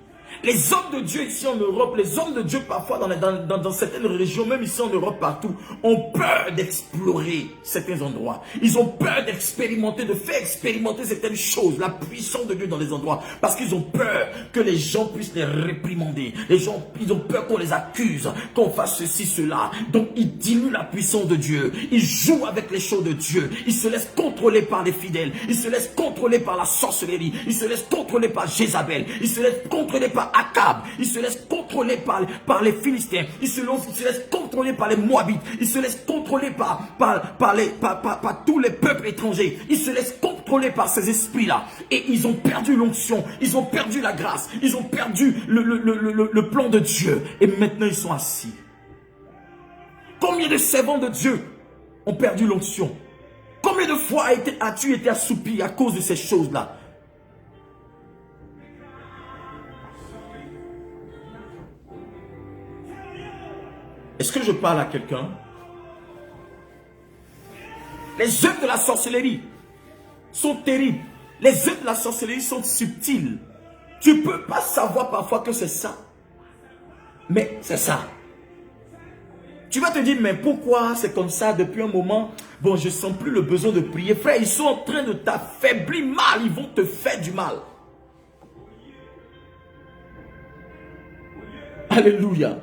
Les hommes de Dieu ici en Europe, les hommes de Dieu parfois dans certaines régions, même ici en Europe partout, ont peur d'explorer certains endroits. Ils ont peur d'expérimenter, de faire expérimenter certaines choses, la puissance de Dieu dans les endroits. Parce qu'ils ont peur que les gens puissent les réprimander. Ils ont peur qu'on les accuse, qu'on fasse ceci, cela. Donc ils diluent la puissance de Dieu. Ils jouent avec les choses de Dieu. Ils se laissent contrôler par les fidèles. Ils se laissent contrôler par la sorcellerie. Ils se laissent contrôler par Jézabel. Ils se laissent contrôler par Akab. Ils se laissent contrôler par les Philistins. Ils se laissent contrôler par les Moabites. Ils se laissent contrôler par tous les peuples étrangers. Ils se laissent contrôler par ces esprits-là. Et ils ont perdu l'onction. Ils ont perdu la grâce. Ils ont perdu le plan de Dieu. Et maintenant, ils sont assis. Combien de servants de Dieu ont perdu l'onction? Combien de fois as-tu été assoupi à cause de ces choses-là? Est-ce que je parle à quelqu'un? Les œuvres de la sorcellerie sont terribles. Les œuvres de la sorcellerie sont subtiles. Tu ne peux pas savoir parfois que c'est ça. Mais c'est ça. Tu vas te dire, mais pourquoi c'est comme ça depuis un moment? Bon, je ne sens plus le besoin de prier. Frère, ils sont en train de t'affaiblir mal. Ils vont te faire du mal. Alléluia.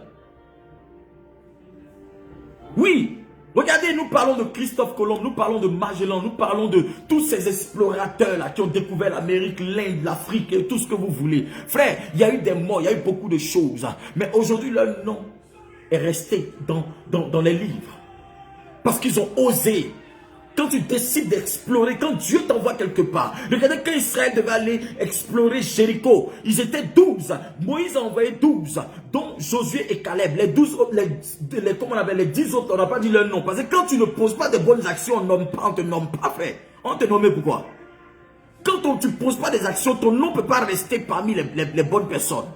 Oui. Regardez, nous parlons de Christophe Colomb, nous parlons de Magellan, nous parlons de tous ces explorateurs-là qui ont découvert l'Amérique, l'Inde, l'Afrique et tout ce que vous voulez. Frère, il y a eu des morts, il y a eu beaucoup de choses. Mais aujourd'hui, leur nom est resté dans les livres. Parce qu'ils ont osé. Quand tu décides d'explorer, quand Dieu t'envoie quelque part. Regardez quand Israël devait aller explorer Jéricho. Ils étaient 12. Moïse a envoyé 12. Dont Josué et Caleb. Les 10 autres, on n'a pas dit leur nom. Parce que quand tu ne poses pas de bonnes actions, on ne te nomme pas, frère. On te nomme pourquoi? Quand tu ne poses pas des actions, ton nom ne peut pas rester parmi les bonnes personnes.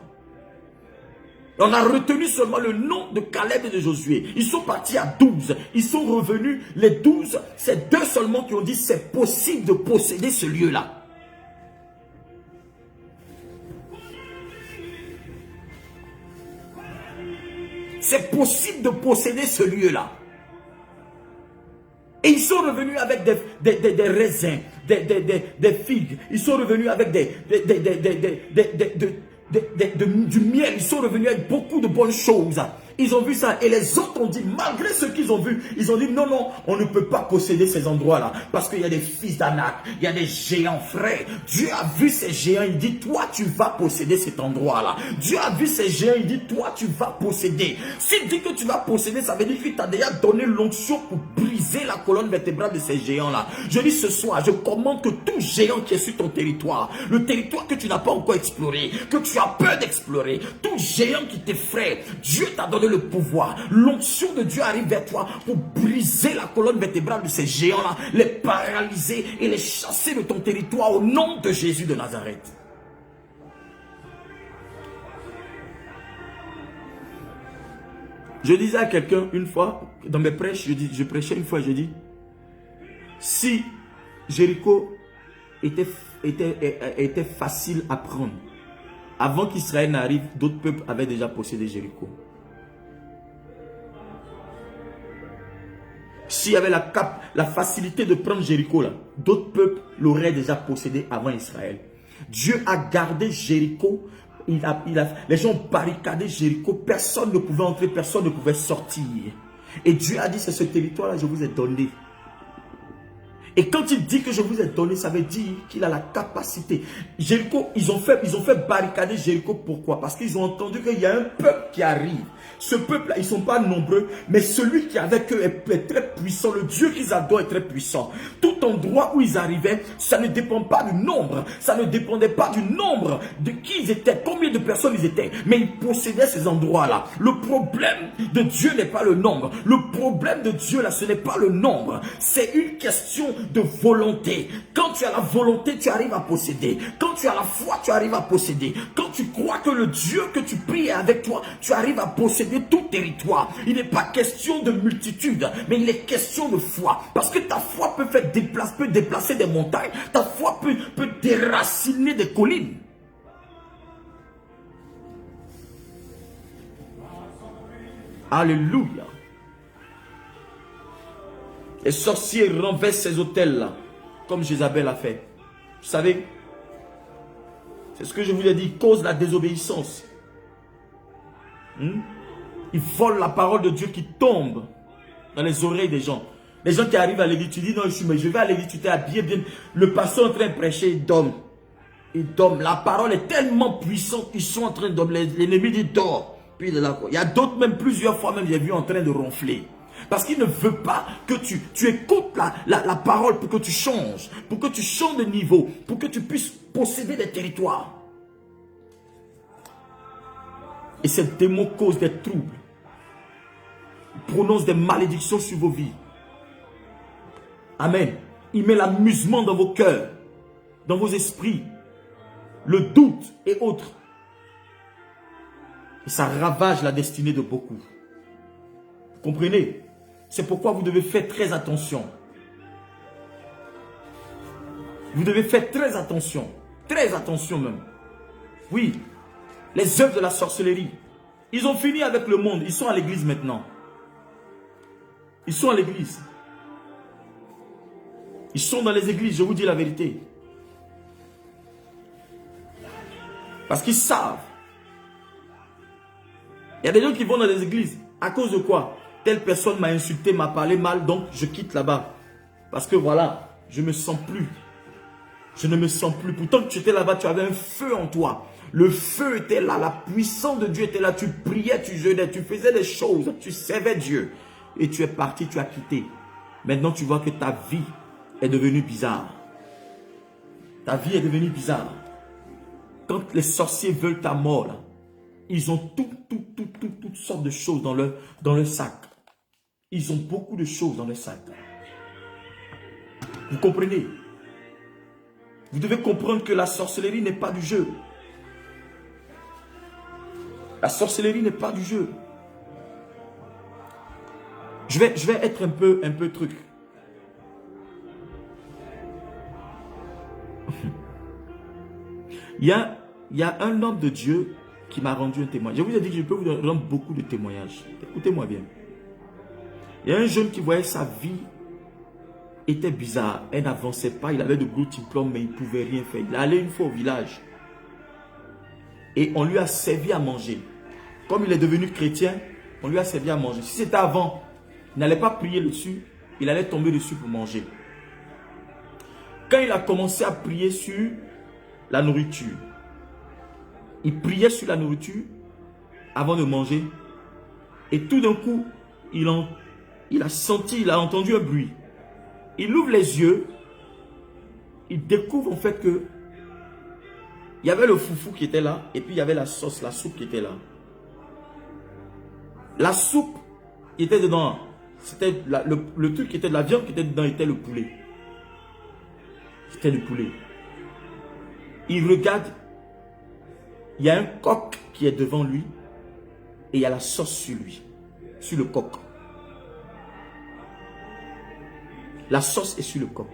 On a retenu seulement le nom de Caleb et de Josué. Ils sont partis à 12. Ils sont revenus. Les 12, c'est 2 seulement qui ont dit c'est possible de posséder ce lieu-là. C'est possible de posséder ce lieu-là. Et ils sont revenus avec des raisins, des figues. Ils sont revenus avec du miel. Ils sont revenus avec beaucoup de bonnes choses. Ils ont vu ça et les autres ont dit, malgré ce qu'ils ont vu, ils ont dit non, non, on ne peut pas posséder ces endroits-là parce qu'il y a des fils d'Anak, il y a des géants, frères. Dieu a vu ces géants, il dit, toi tu vas posséder cet endroit-là. Dieu a vu ces géants, il dit, toi tu vas posséder. S'il dit que tu vas posséder, ça veut dire qu'il t'a déjà donné l'onction pour briser la colonne vertébrale de ces géants-là. Je dis ce soir, je commande que tout géant qui est sur ton territoire, le territoire que tu n'as pas encore exploré, que tu as peur d'explorer, tout géant qui t'effraie, Dieu t'a donné le pouvoir. L'onction de Dieu arrive vers toi pour briser la colonne vertébrale de ces géants-là, les paralyser et les chasser de ton territoire au nom de Jésus de Nazareth. Je disais à quelqu'un une fois, dans mes prêches, je prêchais une fois, je dis, si Jéricho était facile à prendre, avant qu'Israël n'arrive, d'autres peuples avaient déjà possédé Jéricho. S'il y avait la facilité de prendre Jéricho, d'autres peuples l'auraient déjà possédé avant Israël. Dieu a gardé Jéricho. Les gens ont barricadé Jéricho. Personne ne pouvait entrer, personne ne pouvait sortir. Et Dieu a dit, c'est ce territoire-là, je vous ai donné. Et quand il dit que je vous ai donné, ça veut dire qu'il a la capacité. Jéricho, ils ont fait barricader Jéricho. Pourquoi? Parce qu'ils ont entendu qu'il y a un peuple qui arrive. Ce peuple-là, ils ne sont pas nombreux, mais celui qui est avec eux est très puissant. Le Dieu qu'ils adorent est très puissant. Tout endroit où ils arrivaient, ça ne dépend pas du nombre. Ça ne dépendait pas du nombre de qui ils étaient, combien de personnes ils étaient. Mais ils possédaient ces endroits-là. Le problème de Dieu n'est pas le nombre. Le problème de Dieu, là, ce n'est pas le nombre. C'est une question de volonté. Quand tu as la volonté, tu arrives à posséder. Quand tu as la foi, tu arrives à posséder. Quand tu crois que le Dieu que tu pries est avec toi, tu arrives à posséder tout territoire. Il n'est pas question de multitude, mais il est question de foi. Parce que ta foi peut déplacer des montagnes. Ta foi peut déraciner des collines. Alléluia. Les sorciers renversent ces hôtels-là, comme Jézabel a fait. Vous savez, c'est ce que je vous ai dit, cause la désobéissance. Ils volent la parole de Dieu qui tombe dans les oreilles des gens. Les gens qui arrivent à l'église, tu dis non, mais je vais à l'église, tu t'es habillé bien. Le pasteur est en train de prêcher, il dort. Ils dorment. La parole est tellement puissante. Ils sont en train de dormir. L'ennemi dit dors. Puis il est là. Il y a d'autres, même plusieurs fois, même j'ai vu en train de ronfler. Parce qu'il ne veut pas que tu écoutes la parole pour que tu changes. Pour que tu changes de niveau. Pour que tu puisses posséder des territoires. Et ces démons causent des troubles. Ils prononcent des malédictions sur vos vies. Amen. Il met l'amusement dans vos cœurs. Dans vos esprits. Le doute et autres. Et ça ravage la destinée de beaucoup. Vous comprenez? C'est pourquoi vous devez faire très attention. Vous devez faire très attention. Très attention même. Oui. Les œuvres de la sorcellerie. Ils ont fini avec le monde. Ils sont à l'église maintenant. Ils sont à l'église. Ils sont dans les églises, je vous dis la vérité. Parce qu'ils savent. Il y a des gens qui vont dans les églises. À cause de quoi? Telle personne m'a insulté, m'a parlé mal, donc je quitte là-bas. Parce que voilà, je ne me sens plus. Je ne me sens plus. Pourtant que tu étais là-bas, tu avais un feu en toi. Le feu était là, la puissance de Dieu était là. Tu priais, tu jeûnais, tu faisais des choses, tu servais Dieu. Et tu es parti, tu as quitté. Maintenant, tu vois que ta vie est devenue bizarre. Ta vie est devenue bizarre. Quand les sorciers veulent ta mort, là, ils ont toutes sortes de choses dans leur sac. Ils ont beaucoup de choses dans leur sac. Vous comprenez? Vous devez comprendre que la sorcellerie n'est pas du jeu. La sorcellerie n'est pas du jeu. Je vais être un peu truc. Il y a un homme de Dieu qui m'a rendu un témoignage. Je vous ai dit que je peux vous rendre beaucoup de témoignages. Écoutez-moi bien. Il y a un jeune qui voyait sa vie était bizarre. Elle n'avançait pas. Il avait de gros diplômes, mais il ne pouvait rien faire. Il allait une fois au village. Et on lui a servi à manger. Comme il est devenu chrétien, on lui a servi à manger. Si c'était avant, il n'allait pas prier dessus. Il allait tomber dessus pour manger. Quand il a commencé à prier sur la nourriture, il priait sur la nourriture avant de manger. Et tout d'un coup, il a entendu un bruit. Il ouvre les yeux. Il découvre en fait que il y avait le foufou qui était là. Et puis il y avait la sauce, la soupe qui était là. La soupe qui était dedans, c'était le truc qui était de la viande qui était dedans, était le poulet. C'était le poulet. Il regarde. Il y a un coq qui est devant lui. Et il y a la sauce sur lui. Sur le coq. La sauce est sur le coq.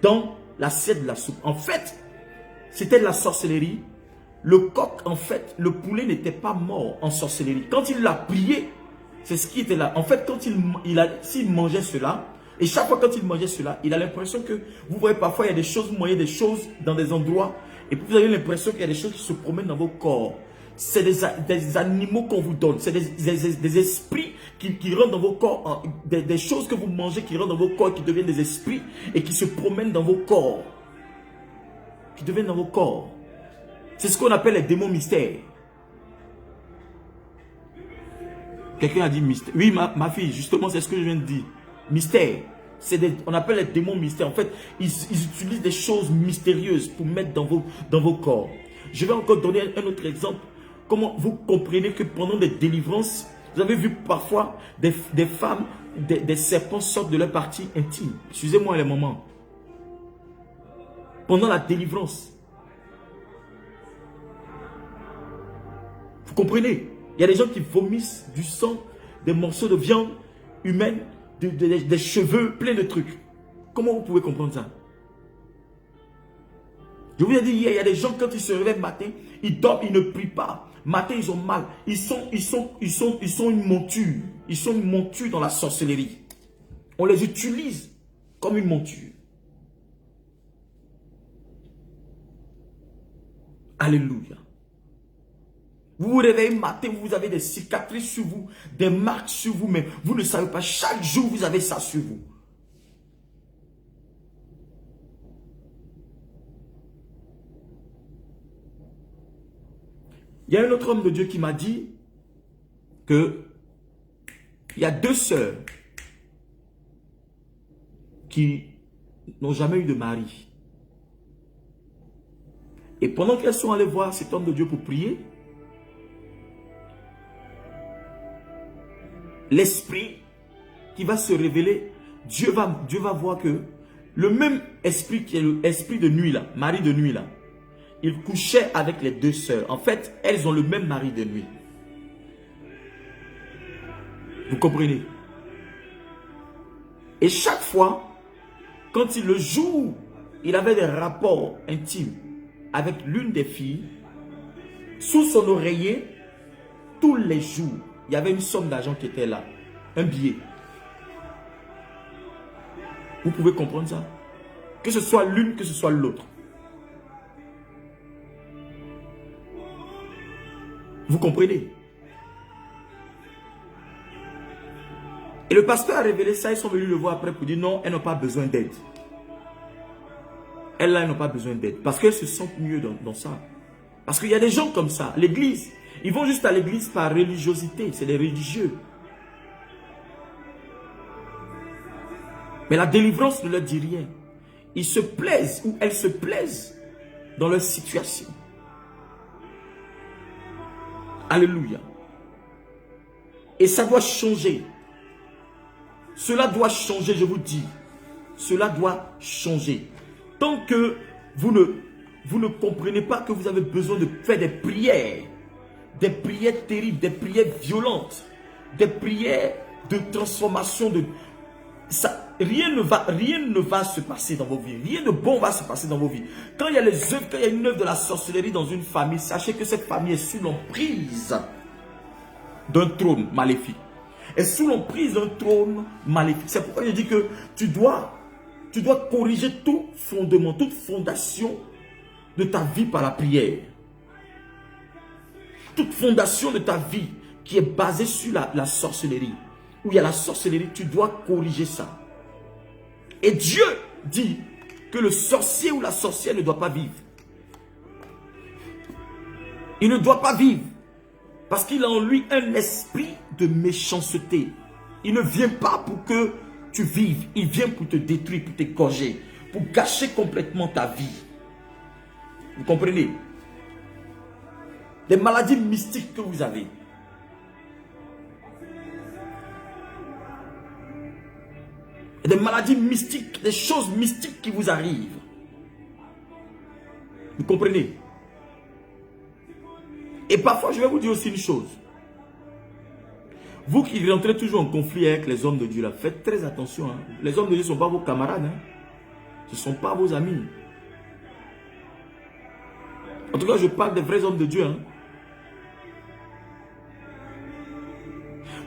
Dans l'assiette de la soupe. En fait, c'était de la sorcellerie. Le coq, en fait, le poulet n'était pas mort en sorcellerie. Quand il l'a prié, c'est ce qui était là. En fait, quand s'il mangeait cela, et chaque fois quand il mangeait cela, il a l'impression que, vous voyez parfois, il y a des choses, vous voyez des choses dans des endroits, et puis vous avez l'impression qu'il y a des choses qui se promènent dans vos corps. C'est des animaux qu'on vous donne. C'est des esprits qui rentrent dans vos corps. Des choses que vous mangez qui rentrent dans vos corps, qui deviennent des esprits et qui se promènent dans vos corps. Qui deviennent dans vos corps. C'est ce qu'on appelle les démons mystères. Quelqu'un a dit mystère. Oui, ma fille, justement, c'est ce que je viens de dire. Mystère. On appelle les démons mystères. En fait, ils utilisent des choses mystérieuses pour mettre dans vos corps. Je vais encore donner un autre exemple. Comment vous comprenez que pendant des délivrances, vous avez vu parfois des femmes, des serpents sortent de leur partie intime. Excusez-moi les moments. Pendant la délivrance. Vous comprenez? Il y a des gens qui vomissent du sang, des morceaux de viande humaine, des cheveux, plein de trucs. Comment vous pouvez comprendre ça? Je vous ai dit hier, il y a des gens quand ils se réveillent matin, ils dorment, ils ne prient pas. Matin, ils ont mal. Ils sont une monture. Ils sont une monture dans la sorcellerie. On les utilise comme une monture. Alléluia. Vous vous réveillez matin, vous avez des cicatrices sur vous, des marques sur vous, mais vous ne savez pas, chaque jour vous avez ça sur vous. Il y a un autre homme de Dieu qui m'a dit que il y a 2 sœurs qui n'ont jamais eu de mari. Et pendant qu'elles sont allées voir cet homme de Dieu pour prier, l'esprit qui va se révéler, Dieu va voir que le même esprit qui est l'esprit de nuit là, mari de nuit là, il couchait avec les 2 sœurs. En fait, elles ont le même mari de nuit. Vous comprenez? Et chaque fois, quand le jour, il avait des rapports intimes avec l'une des filles, sous son oreiller, tous les jours, il y avait une somme d'argent qui était là, un billet. Vous pouvez comprendre ça? Que ce soit l'une, que ce soit l'autre. Vous comprenez? Et le pasteur a révélé ça, ils sont venus le voir après pour dire non, elles n'ont pas besoin d'aide. Elles là, elles n'ont pas besoin d'aide. Parce qu'elles se sentent mieux dans ça. Parce qu'il y a des gens comme ça, l'église, ils vont juste à l'église par religiosité, c'est des religieux. Mais la délivrance ne leur dit rien. Ils se plaisent ou elles se plaisent dans leur situation. Alléluia. Et ça doit changer. Cela doit changer, je vous dis. Cela doit changer. Tant que vous ne comprenez pas que vous avez besoin de faire des prières terribles, des prières violentes, des prières de transformation, rien ne va se passer dans vos vies. Rien de bon va se passer dans vos vies. Quand il y a une œuvre de la sorcellerie dans une famille, sachez que cette famille est sous l'emprise d'un trône maléfique. Est sous l'emprise d'un trône maléfique. C'est pourquoi je dis que tu dois corriger tout fondement, toute fondation de ta vie par la prière. Toute fondation de ta vie qui est basée sur la sorcellerie, où il y a la sorcellerie, tu dois corriger ça. Et Dieu dit que le sorcier ou la sorcière ne doit pas vivre. Il ne doit pas vivre. Parce qu'il a en lui un esprit de méchanceté. Il ne vient pas pour que tu vives. Il vient pour te détruire, pour t'égorger, pour gâcher complètement ta vie. Vous comprenez? Des maladies mystiques que vous avez. Des maladies mystiques, des choses mystiques qui vous arrivent. Vous comprenez? Et parfois, je vais vous dire aussi une chose. Vous qui rentrez toujours en conflit avec les hommes de Dieu, là, faites très attention. Hein. Les hommes de Dieu ne sont pas vos camarades. Hein. Ce ne sont pas vos amis. En tout cas, je parle des vrais hommes de Dieu. Hein.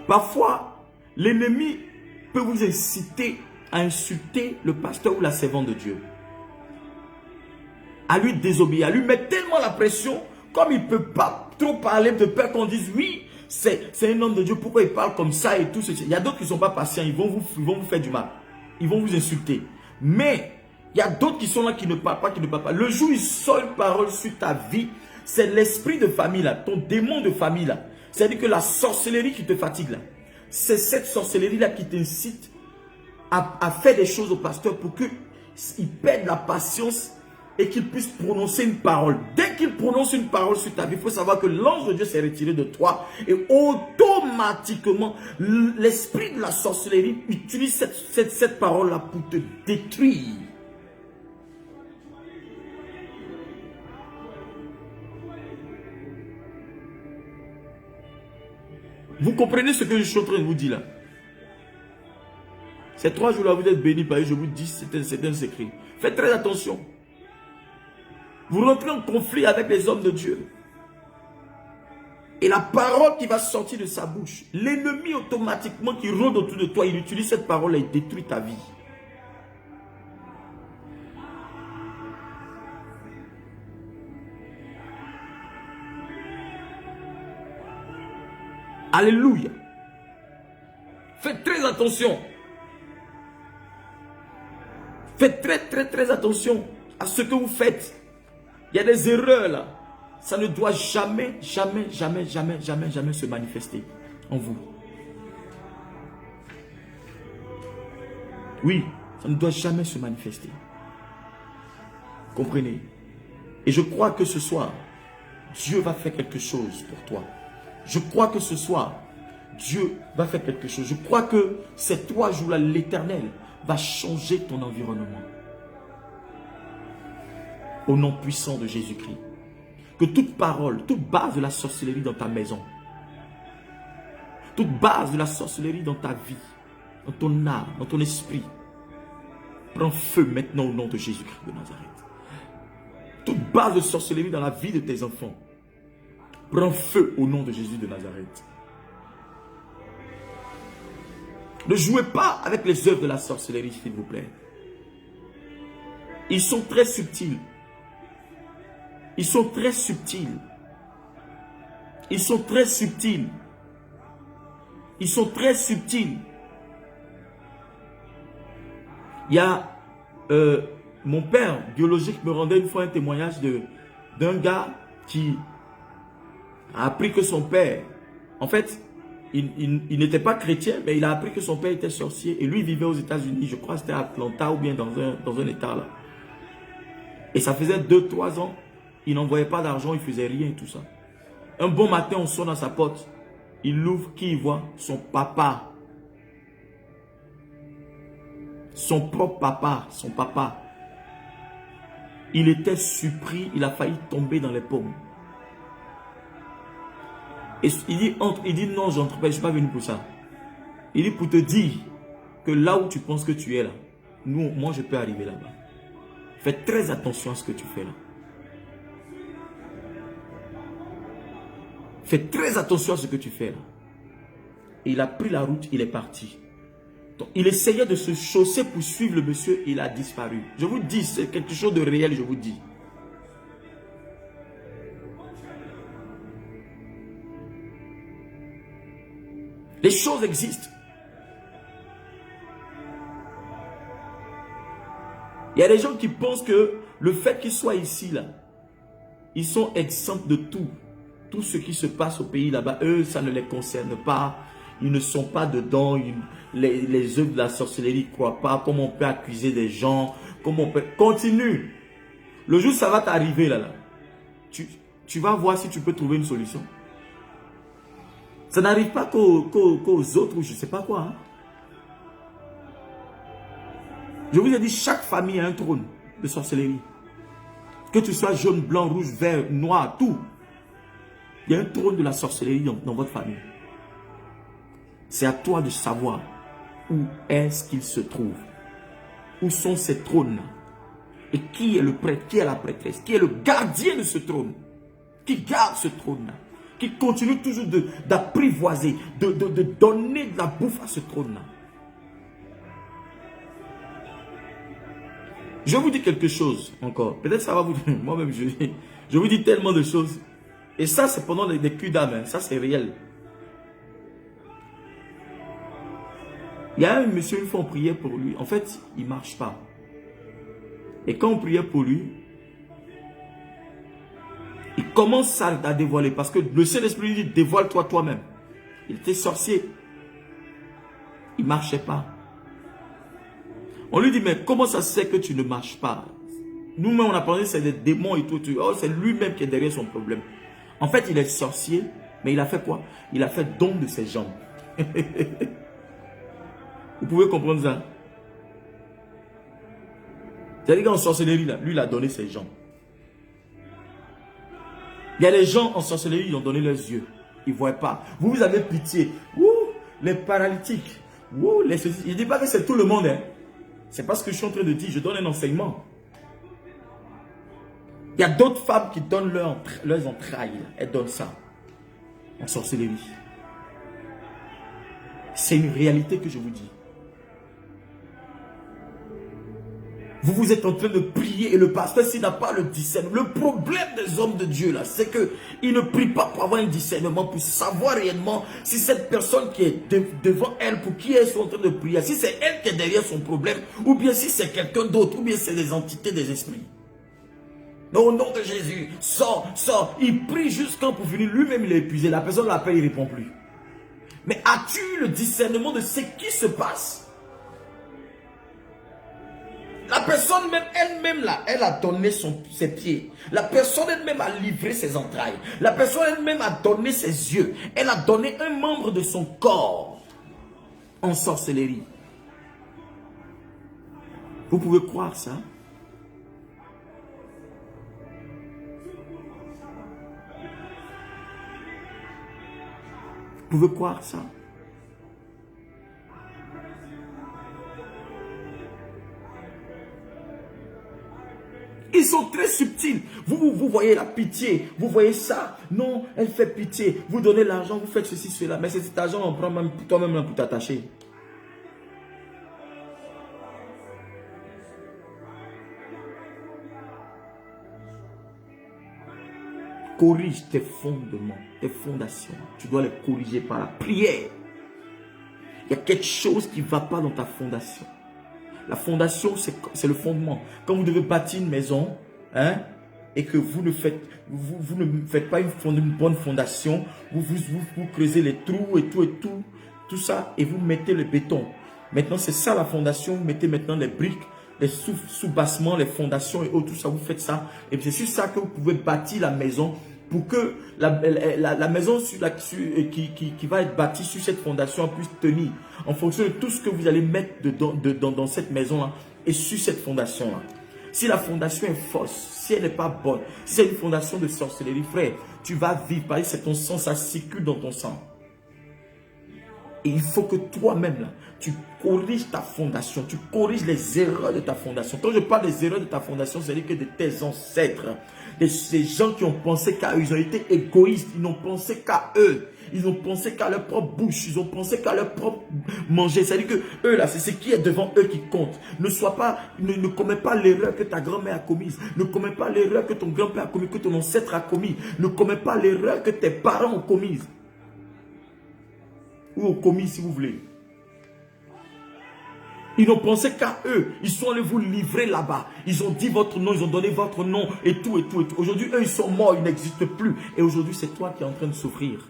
Parfois, l'ennemi peut vous inciter à insulter le pasteur ou la servante de Dieu. À lui désobéir, à lui mettre tellement la pression, comme il ne peut pas trop parler, de peur qu'on dise oui, c'est un homme de Dieu, pourquoi il parle comme ça et tout ceci. Il y a d'autres qui ne sont pas patients, ils vont vous faire du mal. Ils vont vous insulter. Mais il y a d'autres qui sont là, qui ne parlent pas, Le jour où il sort une parole sur ta vie, c'est l'esprit de famille là, ton démon de famille là. C'est-à-dire que la sorcellerie qui te fatigue là, c'est cette sorcellerie là qui t'incite à faire des choses au pasteur pour qu'il perde la patience et qu'il puisse prononcer une parole. Dès qu'il prononce une parole sur ta vie, il faut savoir que l'ange de Dieu s'est retiré de toi et automatiquement, l'esprit de la sorcellerie utilise cette parole-là pour te détruire. Vous comprenez ce que je suis en train de vous dire là? Ces 3 jours-là, vous êtes bénis par eux, je vous dis, c'est un secret. Faites très attention. Vous rentrez en conflit avec les hommes de Dieu. Et la parole qui va sortir de sa bouche, l'ennemi automatiquement qui rôde autour de toi, il utilise cette parole et il détruit ta vie. Alléluia. Faites très attention. Faites très attention à ce que vous faites. Il y a des erreurs là. ça ne doit jamais, jamais, jamais, jamais, jamais, jamais se manifester en vous. Oui, ça ne doit jamais se manifester. Comprenez? Et je crois que ce soir, Dieu va faire quelque chose pour toi. Je crois que ce soir, Dieu va faire quelque chose. Je crois que ces 3 jours-là, l'Éternel va changer ton environnement. Au nom puissant de Jésus-Christ. Que toute parole, toute base de la sorcellerie dans ta maison, toute base de la sorcellerie dans ta vie, dans ton âme, dans ton esprit, prend feu maintenant au nom de Jésus-Christ de Nazareth. Toute base de sorcellerie dans la vie de tes enfants, prend feu au nom de Jésus de Nazareth. Ne jouez pas avec les œuvres de la sorcellerie, s'il vous plaît. Ils sont très subtils. Ils sont très subtils. Ils sont très subtils. Ils sont très subtils. Il y a mon père biologique me rendait une fois un témoignage d'un gars qui a appris que son père, en fait, il n'était pas chrétien, mais il a appris que son père était sorcier et lui vivait aux États-Unis, je crois que c'était à Atlanta ou bien dans un état là. Et ça faisait 2-3 ans, il n'envoyait pas d'argent, il faisait rien et tout ça. Un bon matin, on sonne à sa porte, il l'ouvre, qui y voit? Son papa. Son propre papa, son papa. Il était surpris, il a failli tomber dans les pommes. Et il dit non, je ne suis pas venu pour ça. Il dit pour te dire que là où tu penses que tu es là, moi je peux arriver là-bas. Fais très attention à ce que tu fais là. Fais très attention à ce que tu fais là. Et il a pris la route, il est parti. Donc, il essayait de se chausser pour suivre le monsieur, il a disparu. Je vous dis, c'est quelque chose de réel, je vous dis. Les choses existent. Il y a des gens qui pensent que le fait qu'ils soient ici, là, ils sont exempts de tout. Tout ce qui se passe au pays là-bas, eux, ça ne les concerne pas. Ils ne sont pas dedans. Les œuvres de la sorcellerie ne croient pas. Comment on peut accuser des gens? Comment on peut... Continue. Le jour où ça va t'arriver, là, tu vas voir si tu peux trouver une solution. Ça n'arrive pas qu'aux autres ou je ne sais pas quoi. Hein. Je vous ai dit, chaque famille a un trône de sorcellerie. Que tu sois jaune, blanc, rouge, vert, noir, tout. Il y a un trône de la sorcellerie dans votre famille. C'est à toi de savoir où est-ce qu'il se trouve. Où sont ces trônes-là. Et qui est le prêtre, qui est la prêtresse, qui est le gardien de ce trône. Qui garde ce trône-là. Qui continue toujours d'apprivoiser, de donner de la bouffe à ce trône-là. Je vous dis quelque chose encore. Peut-être ça va vous... Moi-même, je vous dis tellement de choses. Et ça, c'est pendant des culs d'âme. Hein. Ça, c'est réel. Il y a un monsieur, une fois on priait pour lui. En fait, il ne marche pas. Et quand on priait pour lui, il commence à dévoiler. Parce que le Saint-Esprit dit, dévoile-toi toi-même. Il était sorcier. Il ne marchait pas. On lui dit, mais comment ça se fait que tu ne marches pas? Nous-mêmes, on a pensé que c'est des démons et tout. Oh, c'est lui-même qui est derrière son problème. En fait, il est sorcier, mais il a fait quoi? Il a fait don de ses jambes. Vous pouvez comprendre ça? C'est-à-dire qu'en sorcellerie, là, lui, il a donné ses jambes. Il y a des gens en sorcellerie, ils ont donné leurs yeux. Ils ne voient pas. Vous avez pitié. Ouh, les paralytiques. Ouh, les... Je ne dis pas que c'est tout le monde. Hein. C'est pas ce que je suis en train de dire. Je donne un enseignement. Il y a d'autres femmes qui donnent leurs entrailles. Elles donnent ça. En sorcellerie. C'est une réalité que je vous dis. Vous êtes en train de prier et le pasteur, s'il n'a pas le discernement. Le problème des hommes de Dieu, là, c'est qu'ils ne prient pas pour avoir un discernement, pour savoir réellement si cette personne qui est devant elle, pour qui elles sont en train de prier, si c'est elle qui est derrière son problème, ou bien si c'est quelqu'un d'autre, ou bien c'est des entités des esprits. Au nom de Jésus, sors, sors. Il prie jusqu'en pour finir. Lui-même, il est épuisé. La personne l'appelle, il ne répond plus. Mais as-tu eu le discernement de ce qui se passe? La personne même, elle-même là, elle a donné ses pieds. La personne elle-même a livré ses entrailles. La personne elle-même a donné ses yeux. Elle a donné un membre de son corps en sorcellerie. Vous pouvez croire ça? Vous pouvez croire ça? Ils sont très subtils. Vous voyez la pitié. Vous voyez ça. Non, elle fait pitié. Vous donnez l'argent, vous faites ceci, cela. Mais cet argent, on prend même toi-même pour t'attacher. Corrige tes fondements, tes fondations. Tu dois les corriger par la prière. Il y a quelque chose qui ne va pas dans ta fondation. La fondation, c'est le fondement. Quand vous devez bâtir une maison, hein, et que vous ne faites pas une bonne fondation, vous creusez les trous et tout ça, et vous mettez le béton. Maintenant, c'est ça la fondation. Vous mettez maintenant les briques, les sous-bassements, les fondations et tout ça. Vous faites ça. Et c'est sur ça que vous pouvez bâtir la maison pour que la maison qui va être bâtie sur cette fondation puisse tenir en fonction de tout ce que vous allez mettre dans cette maison-là et sur cette fondation-là. Si la fondation est fausse, si elle n'est pas bonne, si c'est une fondation de sorcellerie, frère, tu vas vivre, parce que c'est ton sang, ça circule dans ton sang. Et il faut que toi-même, là, tu corriges ta fondation, tu corriges les erreurs de ta fondation. Quand je parle des erreurs de ta fondation, c'est-à-dire que de tes ancêtres, ces gens qui ont pensé qu'à eux, ils ont été égoïstes, ils n'ont pensé qu'à eux. Ils ont pensé qu'à leur propre bouche, ils ont pensé qu'à leur propre manger. C'est-à-dire que eux là, c'est ce qui est devant eux qui compte. Ne commets pas l'erreur que ta grand-mère a commise. Ne commets pas l'erreur que ton grand-père a commise, que ton ancêtre a commis. Ne commets pas l'erreur que tes parents ont commise. Ou ont commis si vous voulez. Ils n'ont pensé qu'à eux. Ils sont allés vous livrer là-bas. Ils ont dit votre nom, ils ont donné votre nom et tout. Aujourd'hui, eux, ils sont morts, ils n'existent plus. Et aujourd'hui, c'est toi qui es en train de souffrir.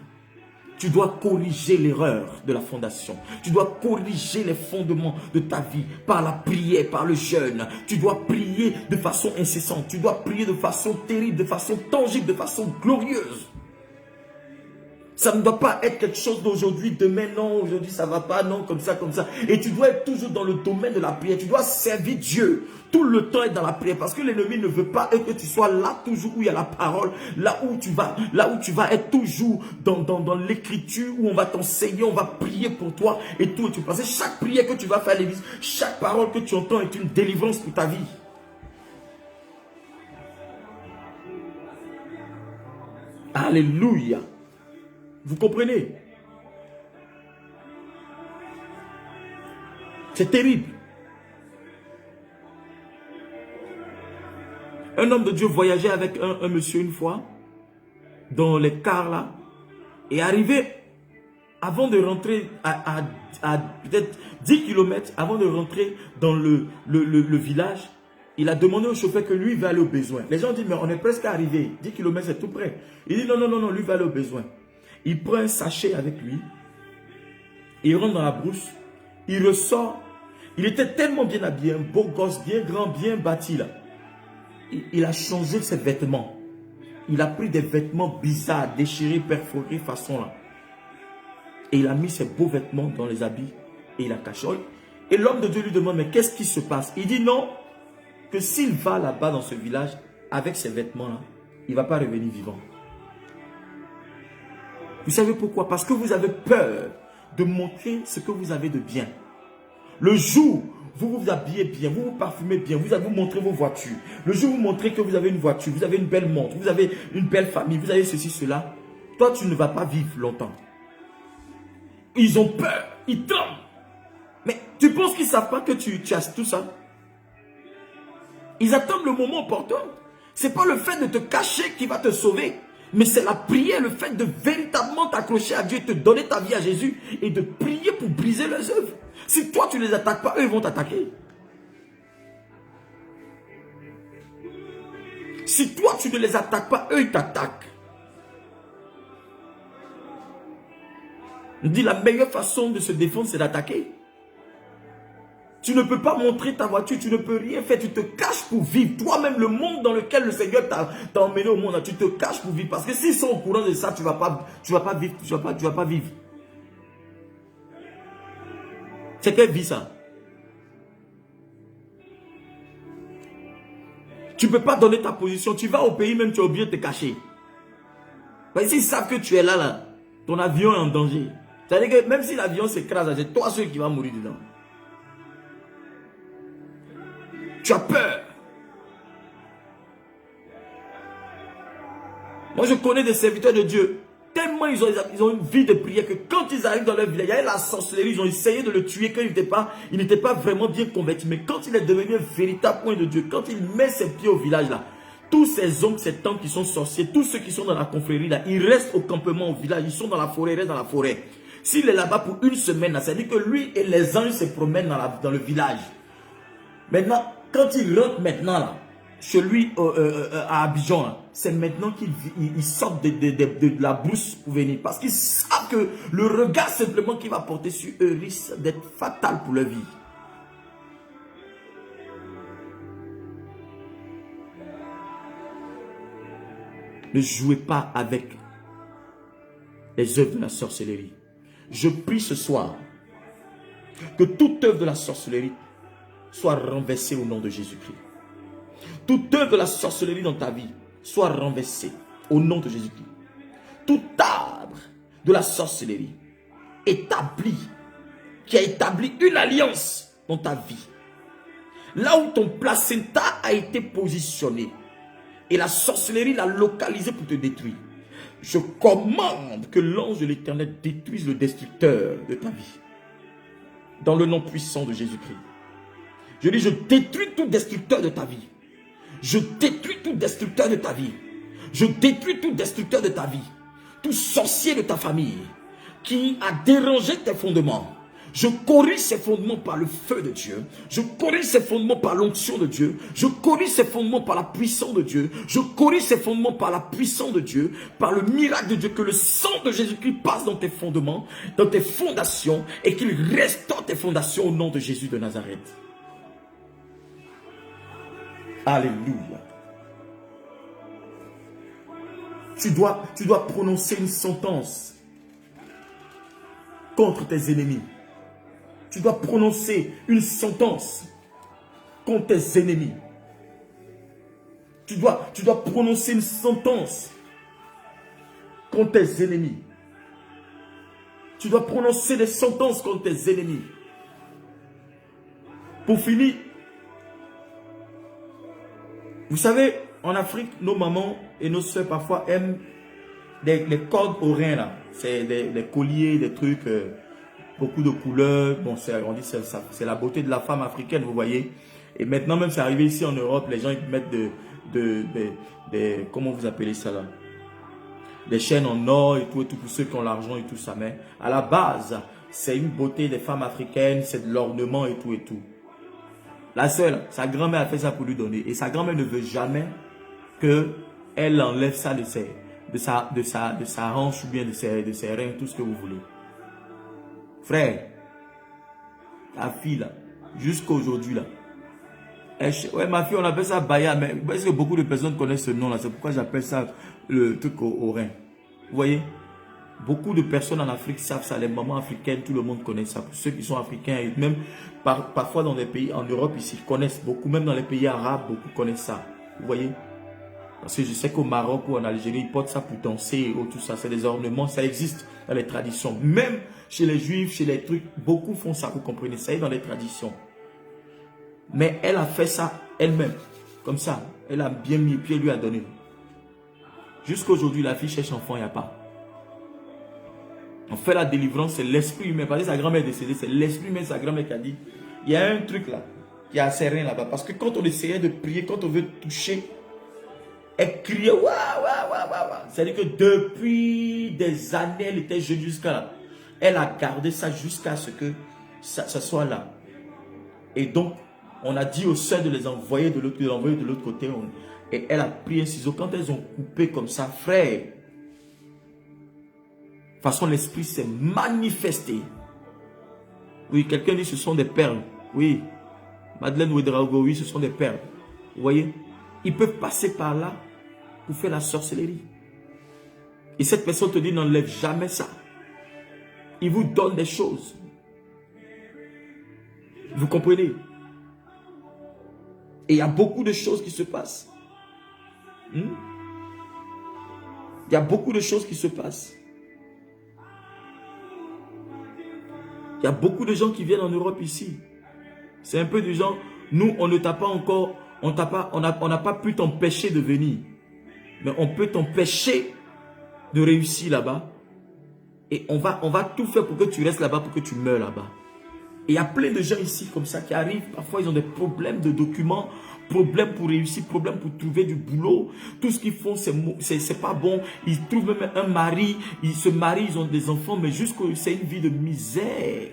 Tu dois corriger l'erreur de la fondation. Tu dois corriger les fondements de ta vie par la prière, par le jeûne. Tu dois prier de façon incessante. Tu dois prier de façon terrible, de façon tangible, de façon glorieuse. Ça ne doit pas être quelque chose d'aujourd'hui, demain, non, aujourd'hui ça ne va pas, non, comme ça, comme ça. Et tu dois être toujours dans le domaine de la prière. Tu dois servir Dieu. Tout le temps être dans la prière. Parce que l'ennemi ne veut pas que tu sois là toujours où il y a la parole. Là où tu vas être toujours dans l'écriture, où on va t'enseigner, on va prier pour toi et tout. Parce que chaque prière que tu vas faire à l'église, chaque parole que tu entends est une délivrance pour ta vie. Alléluia. Vous comprenez? C'est terrible. Un homme de Dieu voyageait avec un monsieur une fois dans les cars là et arrivait avant de rentrer à peut-être 10 km avant de rentrer dans le village. Il a demandé au chauffeur que lui va aller au besoin. Les gens disent mais on est presque arrivé, 10 km c'est tout près. Il dit non, non, non, non, lui va aller au besoin. Il prend un sachet avec lui, il rentre dans la brousse, il ressort. Il était tellement bien habillé, un beau gosse, bien grand, bien bâti là. Il a changé ses vêtements. Il a pris des vêtements bizarres, déchirés, perforés, façon là. Et il a mis ses beaux vêtements dans les habits et il a caché. Et l'homme de Dieu lui demande, mais qu'est-ce qui se passe? Il dit non, que s'il va là-bas dans ce village avec ses vêtements là, il ne va pas revenir vivant. Vous savez pourquoi? Parce que vous avez peur de montrer ce que vous avez de bien. Le jour, vous vous habillez bien, vous vous parfumez bien, vous montrez vos voitures. Le jour où vous montrez que vous avez une voiture, vous avez une belle montre, vous avez une belle famille, vous avez ceci, cela, toi tu ne vas pas vivre longtemps. Ils ont peur, ils tremblent. Mais tu penses qu'ils ne savent pas que tu as tout ça? Ils attendent le moment opportun. Ce n'est pas le fait de te cacher qui va te sauver. Mais c'est la prière, le fait de véritablement t'accrocher à Dieu, te donner ta vie à Jésus et de prier pour briser leurs œuvres. Si toi tu ne les attaques pas, eux ils vont t'attaquer. Si toi, tu ne les attaques pas, eux, ils t'attaquent. On dit la meilleure façon de se défendre, c'est d'attaquer. Tu ne peux pas montrer ta voiture, tu ne peux rien faire, tu te caches pour vivre. Toi-même, le monde dans lequel le Seigneur t'a emmené au monde, tu te caches pour vivre. Parce que s'ils sont au courant de ça, tu ne vas pas vivre, tu vas pas vivre. C'est quelle vie ça? Tu ne peux pas donner ta position. Tu vas au pays, même tu es obligé de te cacher. Parce qu'ils savent que tu es là, ton avion est en danger. C'est-à-dire que même si l'avion s'écrase, c'est toi seul qui va mourir dedans. Tu as peur. Moi, je connais des serviteurs de Dieu. Tellement ils ont une vie de prière que quand ils arrivent dans leur village, il y a la sorcellerie, ils ont essayé de le tuer quand il n'était pas vraiment bien converti. Mais quand il est devenu un véritable point de Dieu, quand il met ses pieds au village là, tous ces oncles, ces tantes qui sont sorciers, tous ceux qui sont dans la confrérie là, ils restent au campement au village, ils sont dans la forêt, ils restent dans la forêt. S'il est là-bas pour une semaine, ça veut dire que lui et les anges se promènent dans le village. Maintenant, quand il rentre maintenant là, chez lui à Abidjan, c'est maintenant qu'il sort de la brousse pour venir. Parce qu'ils savent que le regard simplement qu'il va porter sur eux risque d'être fatal pour leur vie. Ne jouez pas avec les œuvres de la sorcellerie. Je prie ce soir que toute œuvre de la sorcellerie soit renversée au nom de Jésus-Christ. Toute œuvre de la sorcellerie dans ta vie soit renversée au nom de Jésus-Christ. Tout arbre de la sorcellerie établi, qui a établi une alliance dans ta vie, là où ton placenta a été positionné et la sorcellerie l'a localisé pour te détruire, je commande que l'ange de l'Éternel détruise le destructeur de ta vie dans le nom puissant de Jésus-Christ. Je dis, je détruis tout destructeur de ta vie. Je détruis tout destructeur de ta vie. Je détruis tout destructeur de ta vie. Tout sorcier de ta famille qui a dérangé tes fondements. Je corrige ces fondements par le feu de Dieu. Je corrige ces fondements par l'onction de Dieu. Je corrige ces fondements par la puissance de Dieu. Je corrige ces fondements par la puissance de Dieu, par le miracle de Dieu. Que le sang de Jésus-Christ passe dans tes fondements, dans tes fondations, et qu'il restaure tes fondations au nom de Jésus de Nazareth. Alléluia. Tu dois prononcer une sentence contre tes ennemis. Tu dois prononcer une sentence contre tes ennemis. Tu dois prononcer une sentence contre tes ennemis. Tu dois prononcer des sentences contre tes ennemis. Pour finir, vous savez, en Afrique, nos mamans et nos soeurs parfois aiment les cordes aux reins là. C'est des colliers, des trucs, beaucoup de couleurs. Bon, on dit c'est la beauté de la femme africaine, vous voyez. Et maintenant même, c'est arrivé ici en Europe, les gens ils mettent des comment vous appelez ça là? Des chaînes en or et tout pour ceux qui ont l'argent et tout ça. Mais à la base, c'est une beauté des femmes africaines, c'est de l'ornement et tout et tout. La sœur, sa grand-mère a fait ça pour lui donner. Et sa grand-mère ne veut jamais qu'elle enlève ça de sa hanche ou bien de ses reins, tout ce que vous voulez. Frère, ta fille là, jusqu'à aujourd'hui là. Ouais, ma fille, on appelle ça Baya, mais est-ce que beaucoup de personnes connaissent ce nom là? C'est pourquoi j'appelle ça le truc au rein. Vous voyez? Beaucoup de personnes en Afrique savent ça, les mamans africaines, tout le monde connaît ça. Pour ceux qui sont africains, et même parfois dans les pays, en Europe ici, ils connaissent beaucoup, même dans les pays arabes, beaucoup connaissent ça. Vous voyez? Parce que je sais qu'au Maroc ou en Algérie, ils portent ça pour danser, ou tout ça, c'est des ornements, ça existe dans les traditions. Même chez les juifs, chez les trucs, beaucoup font ça, vous comprenez, ça est dans les traditions. Mais elle a fait ça elle-même, comme ça, elle a bien mis, puis elle lui a donné. Jusqu'à aujourd'hui, la fille cherche enfant, il n'y a pas. On fait la délivrance, c'est l'esprit humain. Parce que sa grand-mère est décédée, c'est l'esprit humain de sa grand-mère qui a dit, il y a un truc là, qui a ses reins là-bas. Parce que quand on essayait de prier, quand on veut toucher, elle criait, waouh, waouh, waouh, waouh. C'est-à-dire que depuis des années, elle était jeune jusqu'à là. Elle a gardé ça jusqu'à ce que ça soit là. Et donc, on a dit aux sœurs de les envoyer de l'autre côté. Et elle a pris un ciseau. Quand elles ont coupé comme ça, frère, de toute façon, l'esprit s'est manifesté. Oui, quelqu'un dit ce sont des perles. Oui, Madeleine Ouedraogo, oui, ce sont des perles. Vous voyez, ils peuvent passer par là pour faire la sorcellerie. Et cette personne te dit, n'enlève jamais ça. Il vous donne des choses. Vous comprenez? Et il y a beaucoup de choses qui se passent. Il y a beaucoup de choses qui se passent. Il y a beaucoup de gens qui viennent en Europe ici. C'est un peu du genre, nous, on ne t'a pas encore, on n'a pas pu t'empêcher de venir. Mais on peut t'empêcher de réussir là-bas. Et on va tout faire pour que tu restes là-bas, pour que tu meurs là-bas. Et il y a plein de gens ici comme ça qui arrivent. Parfois, ils ont des problèmes de documents, problèmes pour réussir, problèmes pour trouver du boulot. Tout ce qu'ils font, c'est pas bon. Ils trouvent même un mari, ils se marient, ils ont des enfants, mais jusqu'à c'est une vie de misère.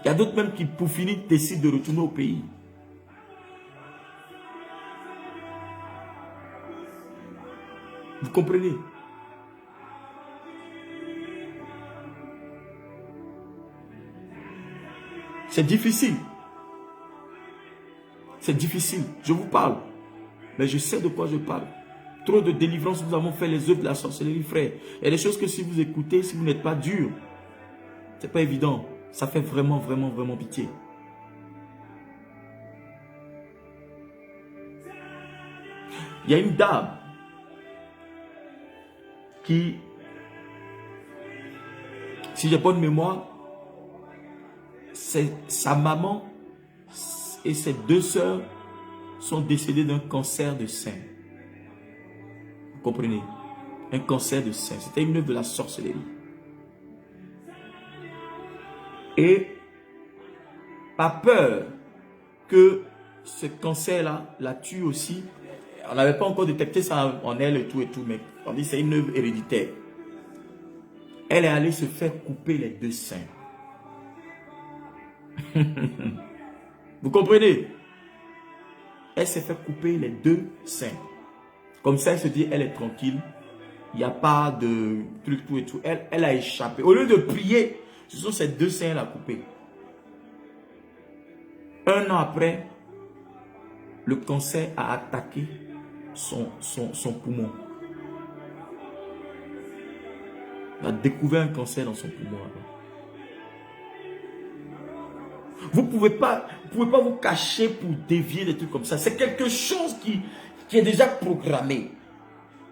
Il y a d'autres même qui, pour finir, décident de retourner au pays. Vous comprenez? C'est difficile. C'est difficile. Je vous parle. Mais je sais de quoi je parle. Trop de délivrance, nous avons fait les œuvres de la sorcellerie, frère. Il y a des choses que si vous écoutez, si vous n'êtes pas dur, c'est pas évident. Ça fait vraiment, vraiment, vraiment pitié. Il y a une dame qui, si j'ai bonne mémoire, sa maman et ses deux sœurs sont décédées d'un cancer de sein. Vous comprenez? Un cancer de sein. C'était une œuvre de la sorcellerie. Et par peur que ce cancer-là la tue aussi, on n'avait pas encore détecté ça en elle et tout, mais on dit que c'est une œuvre héréditaire. Elle est allée se faire couper les deux seins. Vous comprenez? Elle s'est fait couper les deux seins. Comme ça, elle se dit, elle est tranquille. Il n'y a pas de truc, tout et tout. Elle a échappé. Au lieu de prier, ce sont ces deux seins qu'elle a coupés. Un an après, le cancer a attaqué son poumon. Il a découvert un cancer dans son poumon. Vous ne pouvez pas vous cacher pour dévier des trucs comme ça. C'est quelque chose qui est déjà programmé.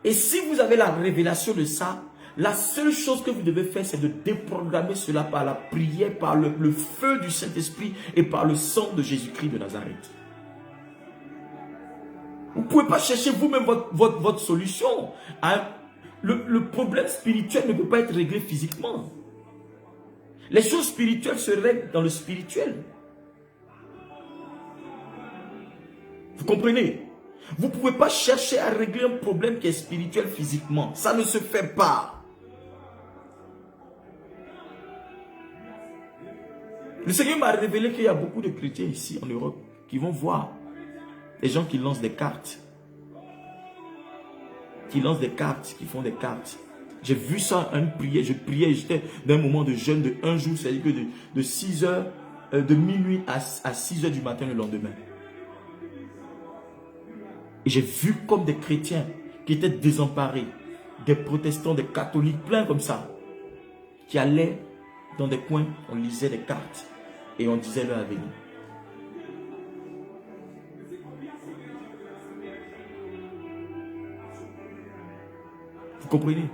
Et si vous avez la révélation de ça, la seule chose que vous devez faire, c'est de déprogrammer cela par la prière, par le feu du Saint-Esprit et par le sang de Jésus-Christ de Nazareth. Vous ne pouvez pas chercher vous-même votre solution. Hein? Le problème spirituel ne peut pas être réglé physiquement. Les choses spirituelles se règlent dans le spirituel. Vous comprenez? Vous ne pouvez pas chercher à régler un problème qui est spirituel physiquement. Ça ne se fait pas. Le Seigneur m'a révélé qu'il y a beaucoup de chrétiens ici en Europe qui vont voir les gens qui lancent des cartes. Qui lancent des cartes, qui font des cartes. J'ai vu ça, une prière, je priais, j'étais d'un moment de jeûne de un jour, c'est-à-dire que de 6 heures, de minuit à 6 heures du matin le lendemain. Et j'ai vu comme des chrétiens qui étaient désemparés, des protestants, des catholiques, plein comme ça, qui allaient dans des coins, on lisait des cartes et on disait leur avenir. Vous comprenez?